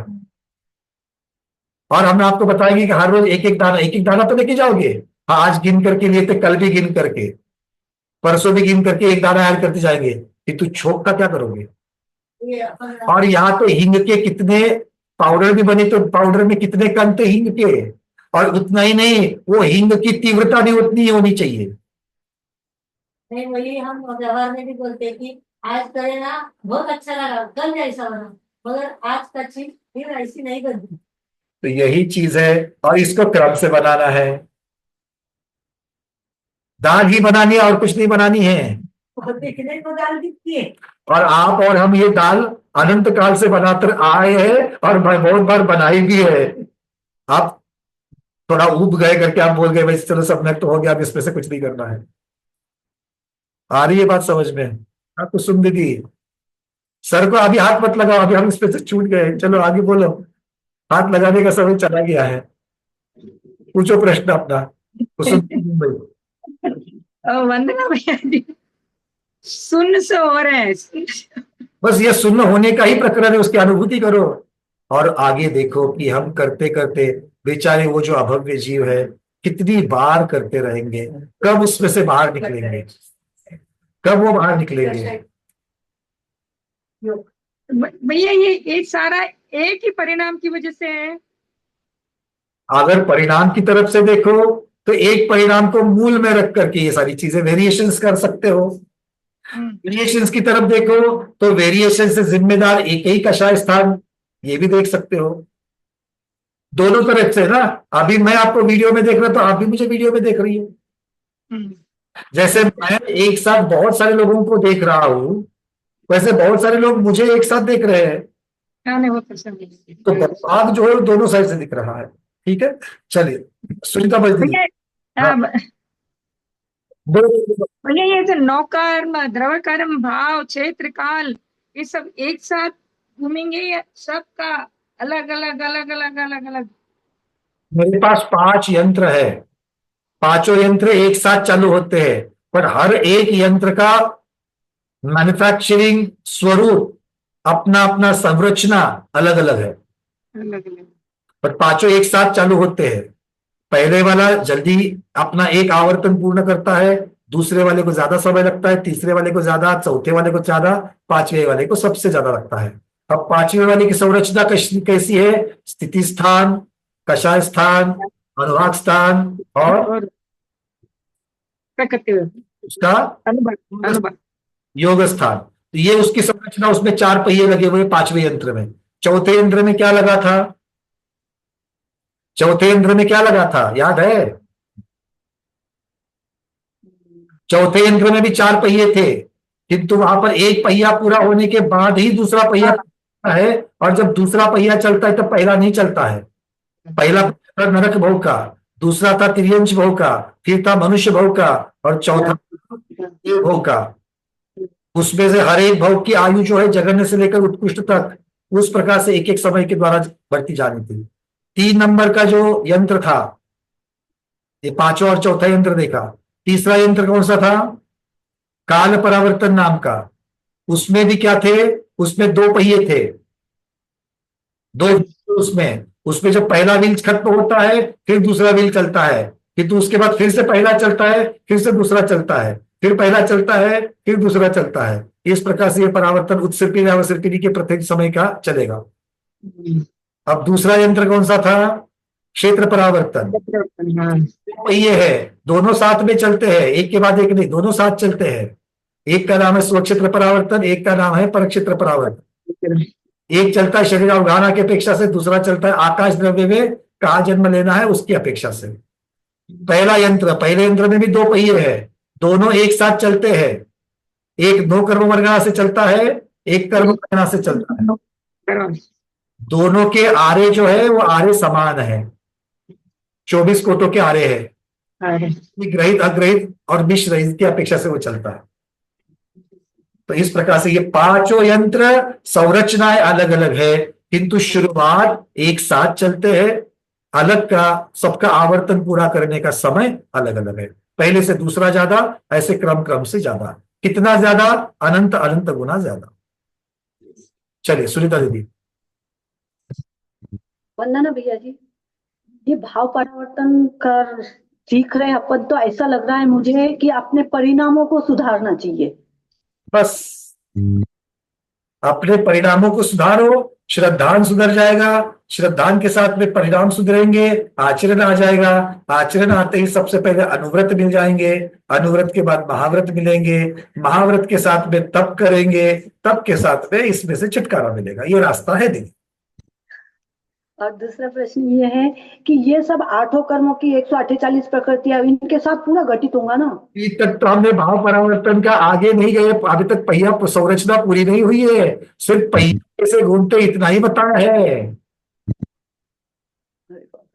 और हम आपको बताएंगे कि हर रोज एक एक दाना तो लेके जाओगे। हाँ, आज गिन करके लिए थे, कल भी गिन करके, परसों भी गिन करके एक दाना ऐड करते जाएंगे, किंतु छोक का क्या करोगे? और यहाँ तो हींग के कितने पाउडर भी बने, तो पाउडर में कितने कण थे हींग के, और उतना ही नहीं, वो हींग की तीव्रता भी उतनी ही होनी चाहिए। नहीं, वही हम व्यवहार में भी बोलते हैं कि आज करे ना बहुत अच्छा लगा, कल जैसा बना, मगर आज का चीज फिर ऐसी नहीं बनती। तो यही चीज है, और इसको क्रम से बनाना है। दाल ही बनानी है और कुछ नहीं बनानी है। और देखने को दाल दिखती है। और आप और हम ये दाल अनंत काल से बनाते आए हैं, और बहुत बार बनाई भी है। आप थोड़ा ऊब गए करके आप बोल गए भाई चलो सब नेट तो हो गया, अब इसमें से कुछ नहीं करना है। आ रही है बात समझ में? आपको सुन दी। सर को अभी हाथ मत लगाओ, अभी हम इस पे से छूट गए। चलो आगे बोलो, हाथ लगाने का समय चला गया है। पूछो प्रश्न अपना, तो सुन भाई। वंदना भैया जी, सुन से हो रहे हैं। बस ये सुन्न होने का ही प्रकरण है, उसकी अनुभूति करो और आगे देखो कि हम करते करते बेचारे वो जो अभव्य जीव है कितनी बार करते रहेंगे, कब उसमें से बाहर निकलेंगे, कब वो बाहर निकलेंगे। भैया ये सारा एक ही परिणाम की वजह से है। अगर परिणाम की तरफ से देखो तो एक परिणाम को मूल में रख करके ये सारी चीजें वेरिएशंस कर सकते हो। वेरिएशंस की तरफ देखो तो वेरिएशन से जिम्मेदार एक ही कषाय स्थान, ये भी देख सकते हो। दोनों तरफ से ना, अभी मैं आपको वीडियो में देख रहा तो आप भी मुझे वीडियो में देख रही हो। जैसे मैं एक साथ बहुत सारे लोगों को देख रहा हूं, वैसे बहुत सारे लोग मुझे एक साथ देख रहे हैं। तो भाग जो है दोनों साइड से दिख रहा है। ठीक है, चलिए सुनीता बज दीजिए। भैया ये जो नौकर्म, द्रव कर्म, भाव, क्षेत्र, काल, ये सब एक साथ घूमेंगे या सबका अलग अलग अलग अलग अलग अलग? मेरे पास 5 यंत्र है, पांचों यंत्र एक साथ चालू होते हैं, पर हर एक यंत्र का मैन्युफैक्चरिंग स्वरूप, अपना अपना संरचना अलग अलग है, अलग अलग, पर पांचों एक साथ चालू होते हैं। पहले वाला जल्दी अपना एक आवर्तन पूर्ण करता है, दूसरे वाले को ज्यादा समय लगता है, तीसरे वाले को ज्यादा, चौथे वाले को ज्यादा, पांचवें वाले को सबसे ज्यादा लगता है। अब पांचवें वाले की संरचना कैसी है? स्थिति स्थान, कषाय स्थान, अनुभाग स्थान और उसका योग स्थान। तो ये उसकी संरचना, उसमें 4 पहिए लगे हुए पांचवें यंत्र में। चौथे यंत्र में क्या लगा था? चौथे यंत्र में क्या लगा था, याद है? चौथे यंत्र में भी 4 पहिए थे, किंतु वहां पर एक पहिया पूरा होने के बाद ही दूसरा पहिया है, और जब दूसरा पहिया चलता है तब पहला नहीं चलता है। पहला था नरक भव का, दूसरा था त्रियंश भव का, फिर था मनुष्य भव का, और चौथा देव भव का। उसमें से हर एक भव की आयु जो है जघन्य से लेकर उत्कृष्ट तक उस प्रकार से एक एक समय के द्वारा बढ़ती जानी थी। 3 नंबर का जो यंत्र था, ये पांचवा और चौथा यंत्र देखा। तीसरा यंत्र कौन सा था? काल परावर्तन नाम का। उसमें भी क्या थे? उसमें 2 पहिए थे, 2 उसमें जब पहला व्हील खत्म होता है फिर दूसरा व्हील चलता है, किंतु उसके बाद फिर से पहला चलता है, फिर से दूसरा चलता है, फिर पहला चलता है, फिर दूसरा चलता है। इस प्रकार से ये परावर्तन उत्सर्पिणी अवसर्पिणी के प्रत्येक समय का चलेगा। अब दूसरा यंत्र कौन सा था? क्षेत्र परावर्तन। ये है, दोनों साथ में चलते हैं, एक के बाद एक नहीं, दोनों साथ चलते हैं। एक का नाम है स्वक्षेत्र परावर्तन, एक का नाम है परक्षेत्र परावर्तन। एक चलता है शरीर अवधारणा की अपेक्षा से, दूसरा चलता है आकाश द्रव्य में कहाँ जन्म लेना है उसकी अपेक्षा से। पहले यंत्र में भी 2 पहिए हैं, दोनों एक साथ चलते हैं। एक 2 कर्म वर्गणा से चलता है, एक कर्म वर्गणा से चलता है। दोनों के आरे जो है वो आरे समान है, 24 कोटों के आरे है। ग्रहित, अग्रहित और मिश्र रहित की अपेक्षा से वो चलता है। तो इस प्रकार से ये पांचों यंत्र संरचनाएं अलग अलग है, किंतु शुरुआत एक साथ चलते हैं। अलग का सबका आवर्तन पूरा करने का समय अलग अलग है, पहले से दूसरा ज्यादा, ऐसे क्रम क्रम से ज्यादा। कितना ज्यादा? अनंत अनंत गुना ज्यादा। चलिए सुनीता दीदी। वंदना भैया जी, ये भाव परिवर्तन कर सीख रहे हैं अपन, तो ऐसा लग रहा है मुझे कि अपने परिणामों को सुधारना चाहिए। बस अपने परिणामों को सुधारो, श्रद्धान सुधर जाएगा, श्रद्धान के साथ में परिणाम सुधरेंगे, आचरण आ जाएगा, आचरण आते ही सबसे पहले अनुव्रत मिल जाएंगे, अनुव्रत के बाद महाव्रत मिलेंगे, महाव्रत के साथ में तप करेंगे, तप के साथ में इसमें से छुटकारा मिलेगा। ये रास्ता है दीदी। और दूसरा प्रश्न ये है कि ये सब आठों कर्मों की 148 प्रकृतियां, इनके साथ पूरा घटित होगा ना? अभी तक तो हमने भाव परिवर्तन का आगे नहीं गए, अभी तक पहिया संरचना पूरी नहीं हुई है, सिर्फ पहिए से घूमते इतना ही बताया है,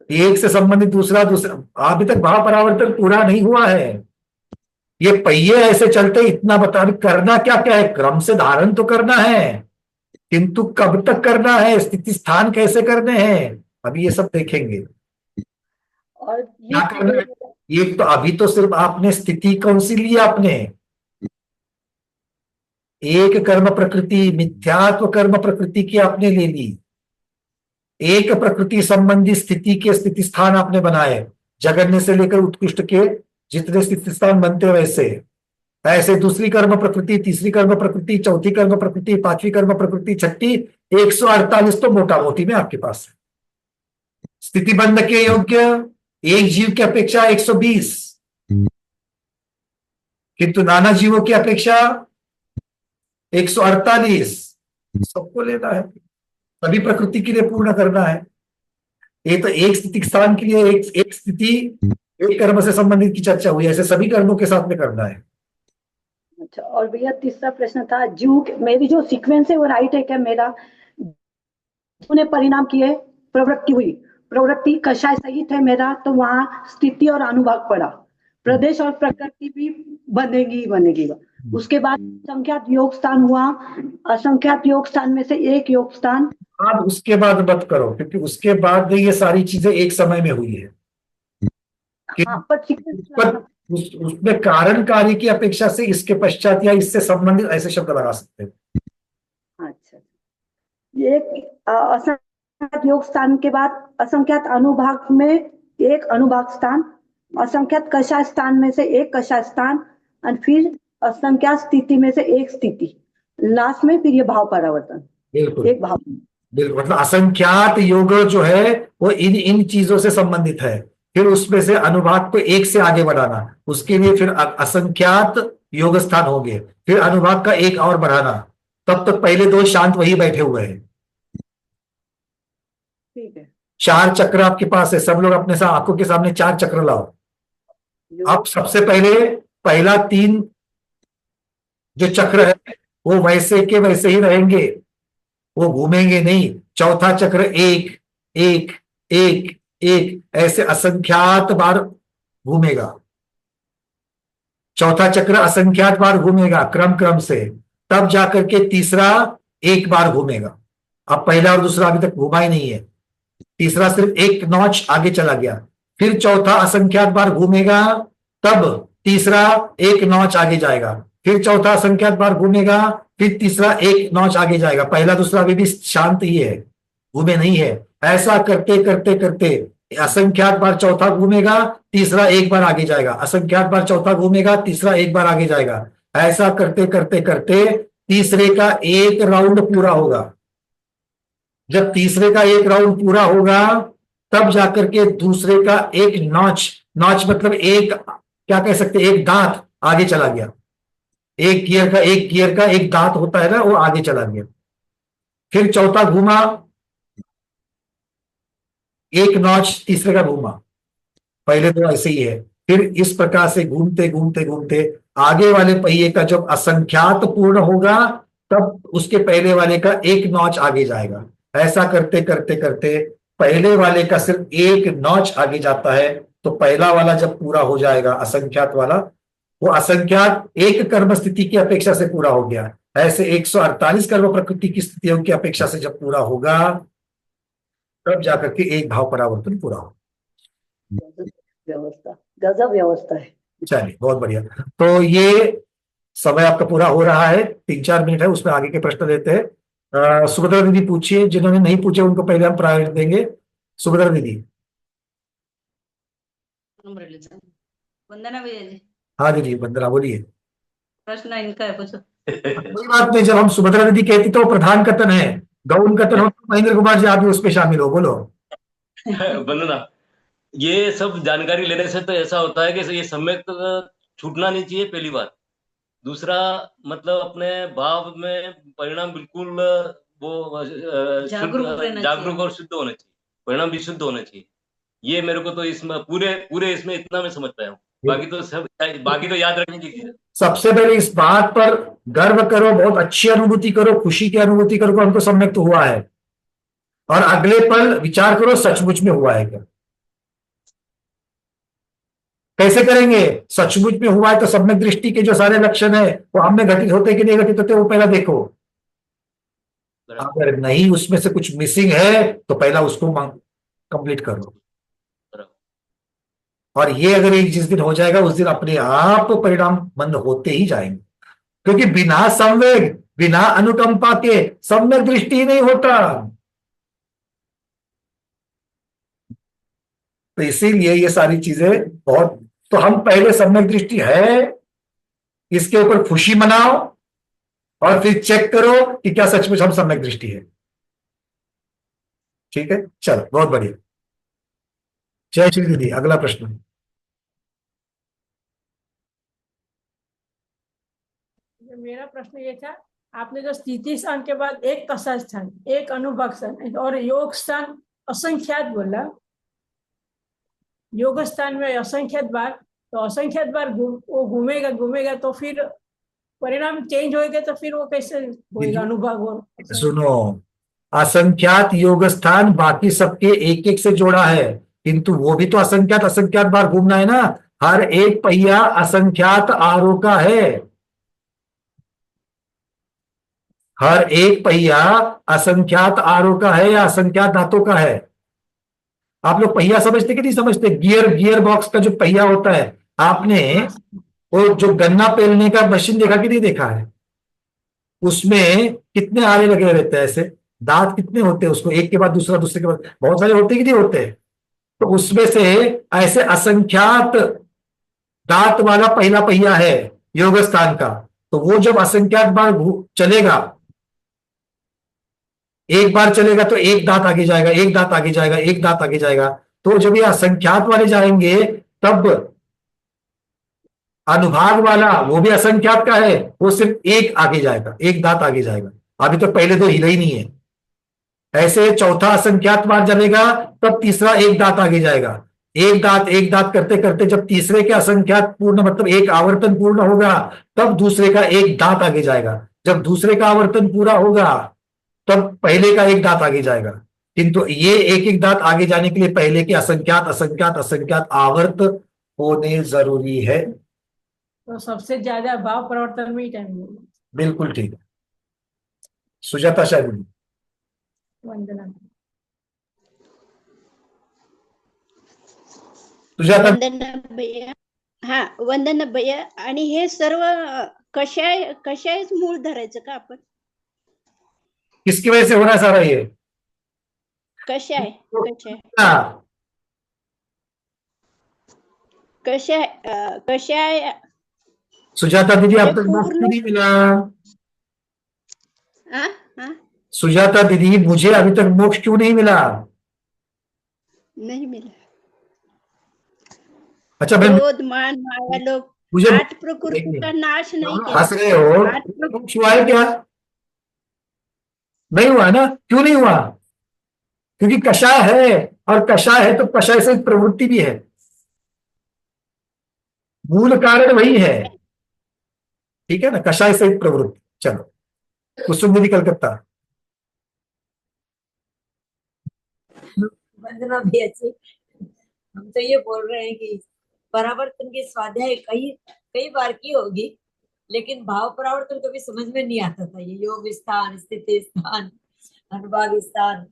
एक से संबंधित दूसरा दूसरा, अभी तक भाव परिवर्तन पूरा नहीं हुआ है। ये पहिए ऐसे चलते इतना बता, करना क्या क्या है, क्रम से धारण तो करना है, किंतु कब तक करना है, स्थिति स्थान कैसे करने हैं, अभी ये सब देखेंगे। और क्या करना है, ये तो अभी तो सिर्फ आपने स्थिति कौन सी ली आपने, एक कर्म प्रकृति, मिथ्यात्व कर्म प्रकृति की आपने ले ली, एक प्रकृति संबंधी स्थिति के स्थिति स्थान आपने बनाए, जगन्य से लेकर उत्कृष्ट के जितने स्थिति स्थान बनते वैसे, ऐसे दूसरी कर्म प्रकृति, तीसरी कर्म प्रकृति, चौथी कर्म प्रकृति, पांचवी कर्म प्रकृति, छठी, 148 तो मोटा मोटी में आपके पास है। स्थिति बंध के योग्य एक जीव की अपेक्षा 120, किंतु नाना जीवों की अपेक्षा 148 सबको लेना है, सभी प्रकृति के लिए पूर्ण करना है। ये तो एक स्थिति स्थान के लिए एक स्थिति एक कर्म से संबंधित की चर्चा हुई, ऐसे सभी कर्मों के साथ में करना है। अच्छा, और भैया तीसरा प्रश्न था, जीव मेरी जो सीक्वेंस है वो राइट है क्या? मेरा उन्हें परिणाम किए, प्रवृत्ति हुई, प्रवृत्ति कषाय सहित है मेरा, तो वहां स्थिति और अनुभाग पड़ा, प्रदेश और प्रकृति भी बनेगी ही बनेगी। उसके बाद असंख्यात योग स्थान हुआ, असंख्यात योग स्थान में से एक योग स्थान। आप उसके बाद मत करो, क्योंकि उसके बाद ये सारी चीजें एक समय में हुई है। हाँ, पर उसमें कारण कार्य की अपेक्षा से इसके पश्चात या इससे संबंधित ऐसे शब्द लगा सकते हैं। अच्छा, एक असंख्यात योग स्थान के बाद असंख्यात अनुभाग में एक अनुभाग स्थान, असंख्यात कषाय स्थान में से एक कषाय स्थान, और फिर असंख्यात स्थिति में से एक स्थिति, लास्ट में फिर ये भाव परिवर्तन। बिल्कुल एक भाव, बिल्कुल, मतलब असंख्यात योग जो है वो इन चीजों से संबंधित है, फिर उसमें से अनुभाग को एक से आगे बढ़ाना, उसके लिए फिर असंख्यात योग स्थान होंगे, फिर अनुभाग का एक और बढ़ाना, तब तक पहले दो शांत वही बैठे हुए हैं। ठीक है, 4 चक्र आपके पास है, सब लोग अपने साथ आंखों के सामने 4 चक्र लाओ। अब सबसे पहले पहला 3 जो चक्र है वो वैसे के वैसे ही रहेंगे, वो घूमेंगे नहीं। चौथा चक्र एक एक एक एक ऐसे असंख्यात बार घूमेगा, चौथा चक्र असंख्यात बार घूमेगा क्रम क्रम से, तब जाकर के तीसरा एक बार घूमेगा। अब पहला और दूसरा अभी तक घूमा ही नहीं है, तीसरा सिर्फ एक नॉच आगे चला गया, फिर चौथा असंख्यात बार घूमेगा, तब तीसरा एक नॉच आगे जाएगा, फिर चौथा असंख्यात बार घूमेगा, फिर तीसरा एक नॉच आगे जाएगा। पहला दूसरा अभी भी शांत ही है, घूमे नहीं है। ऐसा करते करते करते असंख्यात बार चौथा घूमेगा, तीसरा एक बार आगे जाएगा, असंख्यात बार चौथा घूमेगा, तीसरा एक बार आगे जाएगा। ऐसा करते करते करते तीसरे का एक राउंड पूरा होगा। जब तीसरे का एक राउंड पूरा होगा तब जाकर के दूसरे का एक नॉच, नॉच मतलब एक क्या कह सकते, एक दांत आगे चला गया। एक गियर का एक दांत होता है ना, वो आगे चला गया। फिर चौथा घूमा, एक नॉच तीसरे का घूमा, पहले तो ऐसे ही है। फिर इस प्रकार से घूमते घूमते घूमते आगे वाले पहिए का जब असंख्यात पूर्ण होगा तब उसके पहले वाले का एक नॉच आगे जाएगा। ऐसा करते करते करते पहले वाले का सिर्फ एक नॉच आगे जाता है, तो पहला वाला जब पूरा हो जाएगा असंख्यात वाला, वो असंख्यात एक कर्म स्थिति की अपेक्षा से पूरा हो गया। ऐसे 148 कर्म प्रकृति की स्थितियों की अपेक्षा से जब पूरा होगा तब जाकर के एक भाव परावर्तन पूरा होगा। व्यवस्था, गजब व्यवस्था है। चलिए बहुत बढ़िया। तो ये समय आपका पूरा हो रहा है, 3-4 मिनट है, उसमें आगे के प्रश्न देते हैं। सुभद्रा दीदी पूछिए, जिन्होंने नहीं पूछे उनको पहले हम प्रायोरिटी देंगे। सुभद्रा दीदी। वंदना भैया जी, हाँ दीदी वंदना बोलिए। प्रश्न इनका है, पूछो। कोई बात नहीं, जब हम सुभद्रा दीदी कहती तो प्रधान कथन है, गौण कथन हो तो महेंद्र कुमार जी आप भी उसमें शामिल हो, बोलो। वंदना, ये सब जानकारी लेने से तो ऐसा होता है कि ये सम्यक छूटना नहीं चाहिए, पहली बात। दूसरा मतलब अपने भाव में परिणाम बिल्कुल वो जागरूक और शुद्ध होना चाहिए, परिणाम भी शुद्ध होना चाहिए। ये मेरे को तो इसमें पूरे इसमें इतना मैं समझ पाया हूँ। बाकी तो याद रखने की चीज है। सबसे पहले इस बात पर गर्व करो, बहुत अच्छी अनुभूति करो, खुशी की अनुभूति करो कि हमको सम्यक तो हुआ है, और अगले पल विचार करो सचमुच में हुआ है क्या। कैसे करेंगे? सचमुच में हुआ है तो सम्यक दृष्टि के जो सारे लक्षण है वो हम में घटित होते कि नहीं घटित होते वो पहला देखो। अगर नहीं उसमें से कुछ मिसिंग है तो पहला उसको कंप्लीट करो, और ये अगर एक जिस दिन हो जाएगा उस दिन अपने आप परिणाम मंद होते ही जाएंगे, क्योंकि बिना संवेग बिना अनुकंपा के सम्यक दृष्टि ही नहीं होता। तो इसीलिए ये सारी चीजें बहुत, तो हम पहले सम्यक दृष्टि है इसके ऊपर खुशी मनाओ और फिर चेक करो कि क्या सचमुच हम सम्यक दृष्टि है। ठीक है, चलो बहुत बढ़िया। जय श्री दीदी, अगला प्रश्न। मेरा प्रश्न ये था, आपने जो स्थिति स्थान के बाद एक कषाय स्थान, एक अनुभव स्थान और योग स्थान असंख्यात बोला, योग स्थान में असंख्यात बार, तो असंख्यात बार वो घूमेगा तो फिर परिणाम चेंज होएगा, तो फिर वो कैसे होएगा अनुभव? और सुनो, असंख्यात योग स्थान बाकी सबके एक एक से जोड़ा है, किंतु वो भी तो असंख्यात बार घूमना है ना। हर एक पहिया असंख्यात आरों का है, हर एक पहिया असंख्यात आरों का है या असंख्यात धातों का है। आप लोग पहिया समझते कि नहीं समझते? गियर बॉक्स का जो पहिया होता है, आपने वो जो गन्ना पेलने का मशीन देखा कि नहीं देखा है? उसमें कितने आरे लगे रहते हैं, ऐसे दांत कितने होते हैं, उसको एक के बाद दूसरा, दूसरे के बाद बहुत सारे होते कि नहीं होते? तो उसमें से ऐसे असंख्यात दांत वाला पहला पहिया है योग स्थान का। तो वो जब असंख्यात बार चलेगा, एक बार चलेगा तो एक दांत आगे जाएगा, एक दांत आगे जाएगा, एक दांत आगे जाएगा। तो जब ये असंख्यात वाले जाएंगे तब अनुभाग वाला वो भी असंख्यात का है, वो सिर्फ एक आगे जाएगा, एक दांत आगे जाएगा। अभी तो पहले तो हिले ही नहीं है। ऐसे चौथा असंख्यात बार चलेगा तब तीसरा एक दांत आगे जाएगा, एक दांत करते करते जब तीसरे के असंख्यात पूर्ण मतलब एक आवर्तन पूर्ण होगा तब दूसरे का एक दांत आगे जाएगा, जब दूसरे का आवर्तन पूरा होगा तब पहले का एक दांत आगे जाएगा। किंतु ये एक एक दांत आगे जाने के लिए पहले के असंख्यात आवर्त होने जरूरी है। तो सबसे ज्यादा भाव परिवर्तन में ही टाइम लगेगा। बिल्कुल ठीक है। सुजाता शायद। वंदना। सुजाता। वंदना भैया, हा वंदना भैया, आणि हे सर्व कशायच मूळ धरायचं का आपण? किसकी वजह से हो रहा है सारा ये? कशाय सुजाता दीदी अब तक मोक्ष क्यों नहीं मिला? सुजाता दीदी मुझे अभी तक मोक्ष क्यों नहीं मिला? नहीं मिला। अच्छा क्रोध मान माया लोग, मुझे 8 प्रकृति का नाश नहीं किया। हंस रहे हो, मोक्ष हुआ है क्या? नहीं हुआ ना? क्यों नहीं हुआ? क्योंकि कषाय है, और कषाय है तो कषाय से प्रवृत्ति भी है, मूल कारण वही है। ठीक है ना, कषाय से प्रवृत्ति। चलो कुसुम दीदी कलकत्ता। वंदना भैया जी, हम तो ये बोल रहे हैं कि परावर्तन की स्वाध्याय कई बार की होगी, लेकिन भाव परावर्तन कभी समझ में नहीं आता था, ये योग स्थान, स्थिति स्थान, अनुभाग स्थान,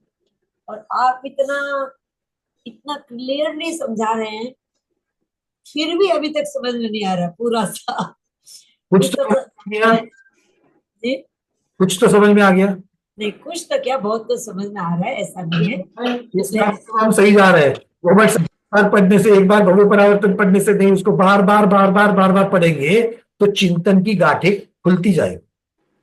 और आप इतना इतना क्लियरली समझा रहे हैं, फिर भी अभी तक समझ में नहीं आ रहा पूरा सा। कुछ तो समझ में आ गया जी कुछ तो समझ में आ गया। नहीं, कुछ तो क्या, बहुत कुछ समझ में आ रहा है, ऐसा नहीं है। इसलिए हम सही जा रहे हैं। वो बस बार पढ़ने से, एक बार भव्य परावर्तन पढ़ने से नहीं, उसको बार बार बार बार बार बार पढ़ेंगे तो चिंतन की गांठें खुलती जाएगी।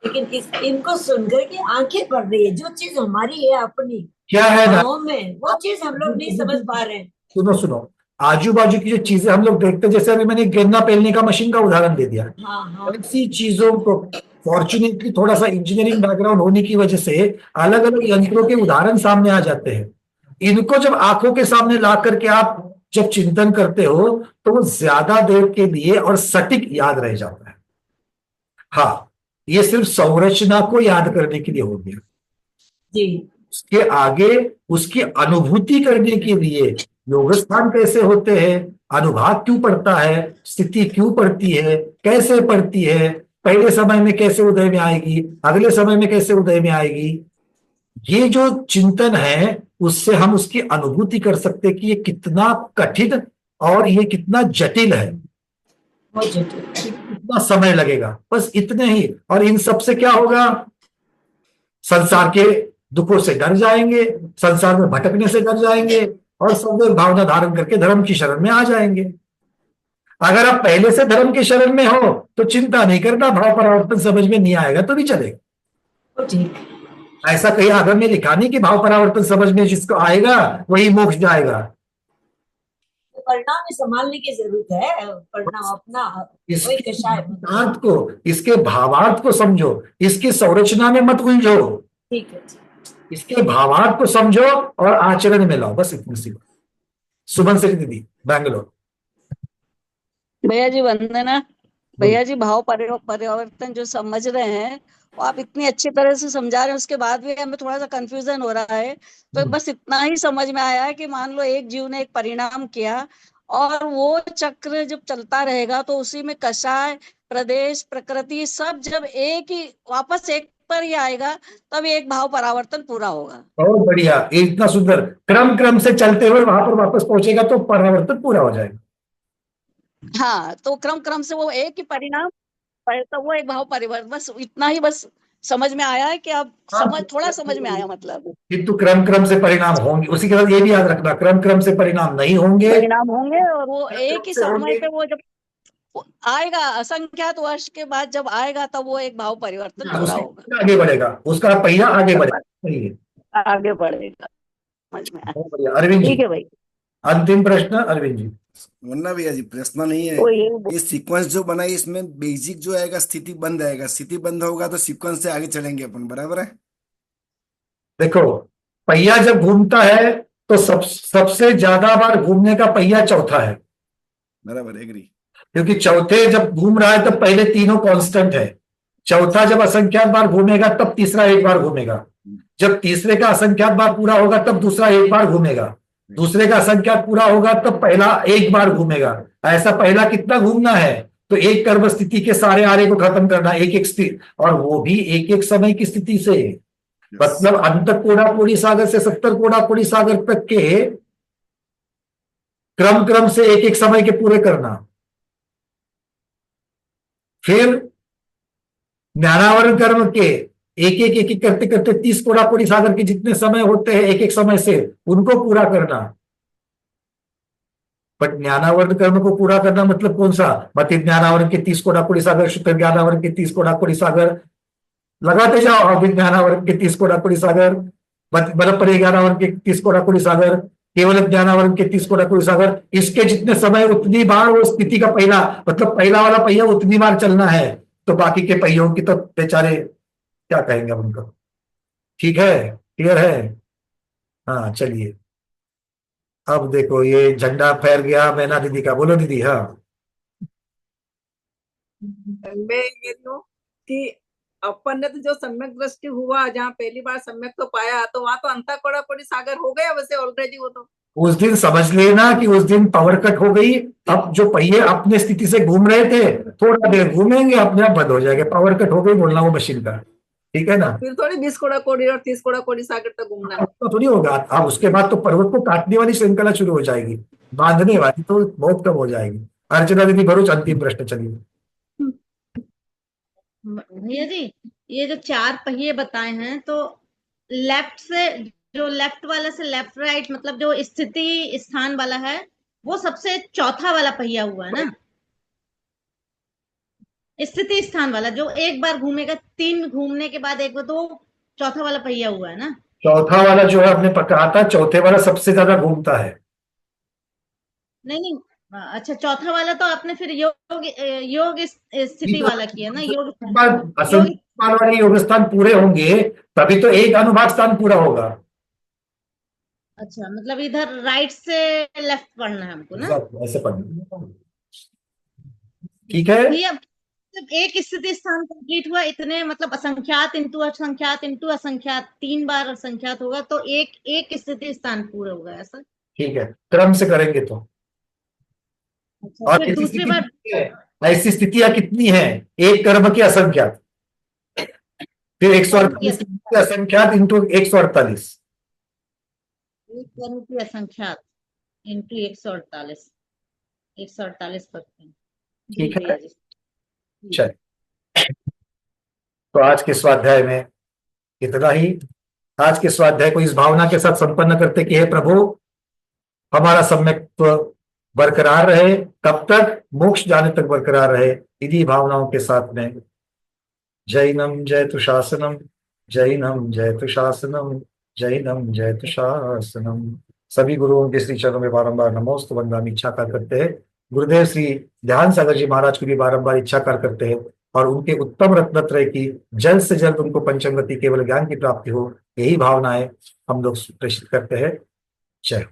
लेकिन इनको सुनकर के आंखें पड़ रही है, जो चीज हमारी है अपनी क्या है ना, गाँव में, वो चीज हम लोग नहीं समझ पा रहे हैं। सुनो, आजू बाजू की जो चीजें हम लोग देखते हैं, जैसे अभी मैंने गन्ना पेलने का मशीन का उदाहरण दे दिया, हाँ। ऐसी चीजों को फॉर्चुनेटली थोड़ा सा इंजीनियरिंग बैकग्राउंड होने की वजह से अलग अलग यंत्रों के उदाहरण सामने आ जाते हैं। इनको जब आंखों के सामने ला करके आप जब चिंतन करते हो तो वो ज्यादा देर के लिए और सटीक याद रह जाता है। हाँ, ये सिर्फ संरचना को याद करने के लिए हो गया जी। उसके आगे उसकी अनुभूति करने के लिए योग स्थान कैसे होते हैं, अनुभाग क्यों पड़ता है, स्थिति क्यों पड़ती है, कैसे पड़ती है, पहले समय में कैसे उदय में आएगी, अगले समय में कैसे उदय में आएगी, ये जो चिंतन है उससे हम उसकी अनुभूति कर सकते कि ये कितना कठिन और ये कितना जटिल है, कितना समय लगेगा, बस इतने ही। और इन सब से क्या होगा, संसार के दुखों से डर जाएंगे, संसार में भटकने से डर जाएंगे और सदैव भावना धारण करके धर्म की शरण में आ जाएंगे। अगर आप पहले से धर्म की शरण में हो तो चिंता नहीं करना, भाव परावर्तन समझ में नहीं आएगा तो भी चलेगा। ठीक, ऐसा कहीं आगम में लिखा नहीं कि भाव परावर्तन समझ में जिसको आएगा वही मोक्ष जाएगा। परिणाम में संभालने की जरूरत है, परिणाम अपना वही कषाय भावार्थ को, इसके भावार्थ को समझो, इसकी संरचना में मत उलझो। ठीक है, इसके भावार्थ को समझो और आचरण में लाओ, बस इतनी सी बात। सुमन से दीदी, बैंगलोर। भैया जी वंदना। भैया जी भाव परिवर्तन जो समझ रहे हैं वो आप इतनी अच्छी तरह से समझा रहे हैं, उसके बाद भी हमें थोड़ा सा कंफ्यूजन हो रहा है। तो बस इतना ही समझ में आया है कि मान लो एक जीव ने एक परिणाम किया और वो चक्र जब चलता रहेगा तो उसी में कषाय, प्रदेश, प्रकृति सब जब एक ही वापस एक पर ही आएगा तब एक भाव परावर्तन पूरा होगा। बहुत बढ़िया, इतना सुंदर क्रम से चलते हुए वहां पर वापस पहुंचेगा तो परावर्तन पूरा हो जाएगा। हाँ, तो क्रम से वो एक ही परिणाम, तो वो एक भाव परिवर्तन, बस इतना ही बस समझ में आया है कि अब थोड़ा समझ में आया। मतलब किंतु क्रम से परिणाम होंगे, उसी के साथ ये भी याद रखना क्रम से परिणाम नहीं होंगे, परिणाम होंगे और वो एक ही समय पे वो जब आएगा असंख्यात वर्ष के बाद जब आएगा तब वो एक भाव परिवर्तन पूरा होगा, आगे बढ़ेगा, उसका पहिया आगे बढ़ेगा, आगे बढ़ेगा। समझ में आया। अरविंद जी, ठीक है भाई, अंतिम प्रश्न अरविंद जी। वरना भैया जी प्रश्न नहीं है, ये सीक्वेंस जो बना है इसमें बेसिक जो आएगा स्थिति बंद आएगा, स्थिति बंद होगा तो सीक्वेंस से आगे चलेंगे अपन, बराबर है। देखो पहिया जब घूमता है तो सबसे ज्यादा बार घूमने का पहिया चौथा है, बराबर, एग्री। क्योंकि चौथे जब घूम रहा है तब पहले तीनों कांस्टेंट है, चौथा जब असंख्यात बार घूमेगा तब तीसरा एक बार घूमेगा, जब तीसरे का असंख्यात बार पूरा होगा तब दूसरा एक बार घूमेगा, दूसरे का असंख्यात पूरा होगा तब पहला एक बार घूमेगा। ऐसा पहला कितना घूमना है, तो एक कर्म स्थिति के सारे आरे को खत्म करना, एक एक स्थिति, और वो भी एक एक समय की स्थिति से। मतलब अंत कोडाकोडी सागर से 70 कोडाकोडी सागर तक के क्रम से एक एक समय के पूरे करना। फिर ज्ञानावरण कर्म के एक एक करते करते 30 कोडाकोडी सागर के जितने समय होते हैं एक एक समय से उनको पूरा करना। बट ज्ञानावरण कर्म को पूरा करना मतलब कौन सा, मति ज्ञानावरण के 30 कोडाकोडी सागर, शुद्ध ज्ञानावरण के 30 कोडाकोडी सागर, लगाते जाओ अभिज्ञानावरण के 30 कोडाकोडी सागर, बल परिज्ञानावरण के 30 कोडाकोडी सागर, केवल ज्ञानावरण के 30 कोडाकोडी सागर, इसके जितने समय उतनी बार वो स्थिति का पहिला, मतलब पहला वाला पहिया उतनी बार चलना है, तो बाकी के पहियों की तो बेचारे क्या कहेंगे अब उनको। ठीक है, क्लियर है। हाँ चलिए, अब देखो ये झंडा फहर गया मैना दीदी का, बोलो दीदी। हाँ मैं ये कहूँ कि अपन ने तो जो सम्यक दृष्टि हुआ, जहाँ पहली बार सम्यक तो पाया, तो वहां तो अंता कोडाकोडी सागर हो गया वैसे ऑलरेडी, वो तो उस दिन समझ लेना कि उस दिन पावर कट हो गई। अब जो पहिए अपने स्थिति से घूम रहे थे, थोड़ा देर घूमेंगे, अपने आप बंद हो जाएंगे। पावर कट हो गई बोलना वो मशीन का, ठीक है ना। फिर थोड़ी 20 कोड़ा कोड़ी और 30 कोड़ा कोड़ी सागर तक घूमना। तो थोड़ी होगा। अब उसके बाद तो पर्वत को काटने वाली श्रृंखला शुरू हो जाएगी, बांधने वाली तो बहुत कम हो जाएगी। अर्चना दीदी भरूच, अंतिम प्रश्न चलिए। भैया जी, ये जो 4 पहिए बताए हैं, तो लेफ्ट से, जो लेफ्ट वाला से लेफ्ट राइट, मतलब जो स्थिति स्थान वाला है वो सबसे चौथा वाला पहिया हुआ है ना। स्थिति स्थान वाला जो एक बार घूमेगा, 3 घूमने के बाद एक बार, तो चौथा वाला पहिया हुआ है ना। चौथा वाला जो है आपने पकड़ा था, चौथे वाला सबसे ज्यादा घूमता है। नहीं, अच्छा, चौथा वाला तो आपने फिर योग स्थिति वाला किया ना। योग वाले योग स्थान पूरे होंगे तभी तो एक अनुभाग स्थान पूरा होगा। अच्छा, मतलब इधर राइट से लेफ्ट पढ़ना है हमको ना, ऐसे पढ़ना, ठीक है भैया। जब एक स्थिति स्थान कंप्लीट हुआ, इतने मतलब असंख्यात इंटू असंख्यात इंटू असंख्यात, 3 बार असंख्यात होगा, तो एक स्थिति स्थान पूरा होगा, ऐसा। ठीक है, क्रम से करेंगे तो। अच्छा, और फिर दूसरी बार ऐसी स्थितियां कितनी है? एक कर्म के असंख्यात, फिर 148 के असंख्यात इंटू 148। एक कर्म की असंख्यात इंटू 148, 148 करते हैं। ठीक है, चल। तो आज के स्वाध्याय में इतना ही। आज के स्वाध्याय को इस भावना के साथ संपन्न करते कि हे प्रभु, हमारा सम्यक्त्व बरकरार रहे, कब तक? मोक्ष जाने तक बरकरार रहे। इन्हीं भावनाओं के साथ में जैनम जयतु शासनम, जैनम जयतु शासनम, जैनम जयतु शासनम। सभी गुरुओं के श्री चरणों में बारंबार नमोस्तु वंदनामि इच्छाकार करते हैं। गुरुदेव श्री ध्यान सागर जी महाराज की भी बारंबार इच्छाकार करते हैं और उनके उत्तम रत्नत्रय की जल्द से जल्द उनको पंचमगति केवल ज्ञान की प्राप्ति हो, यही भावनाएं हम लोग प्रेषित करते हैं। जय।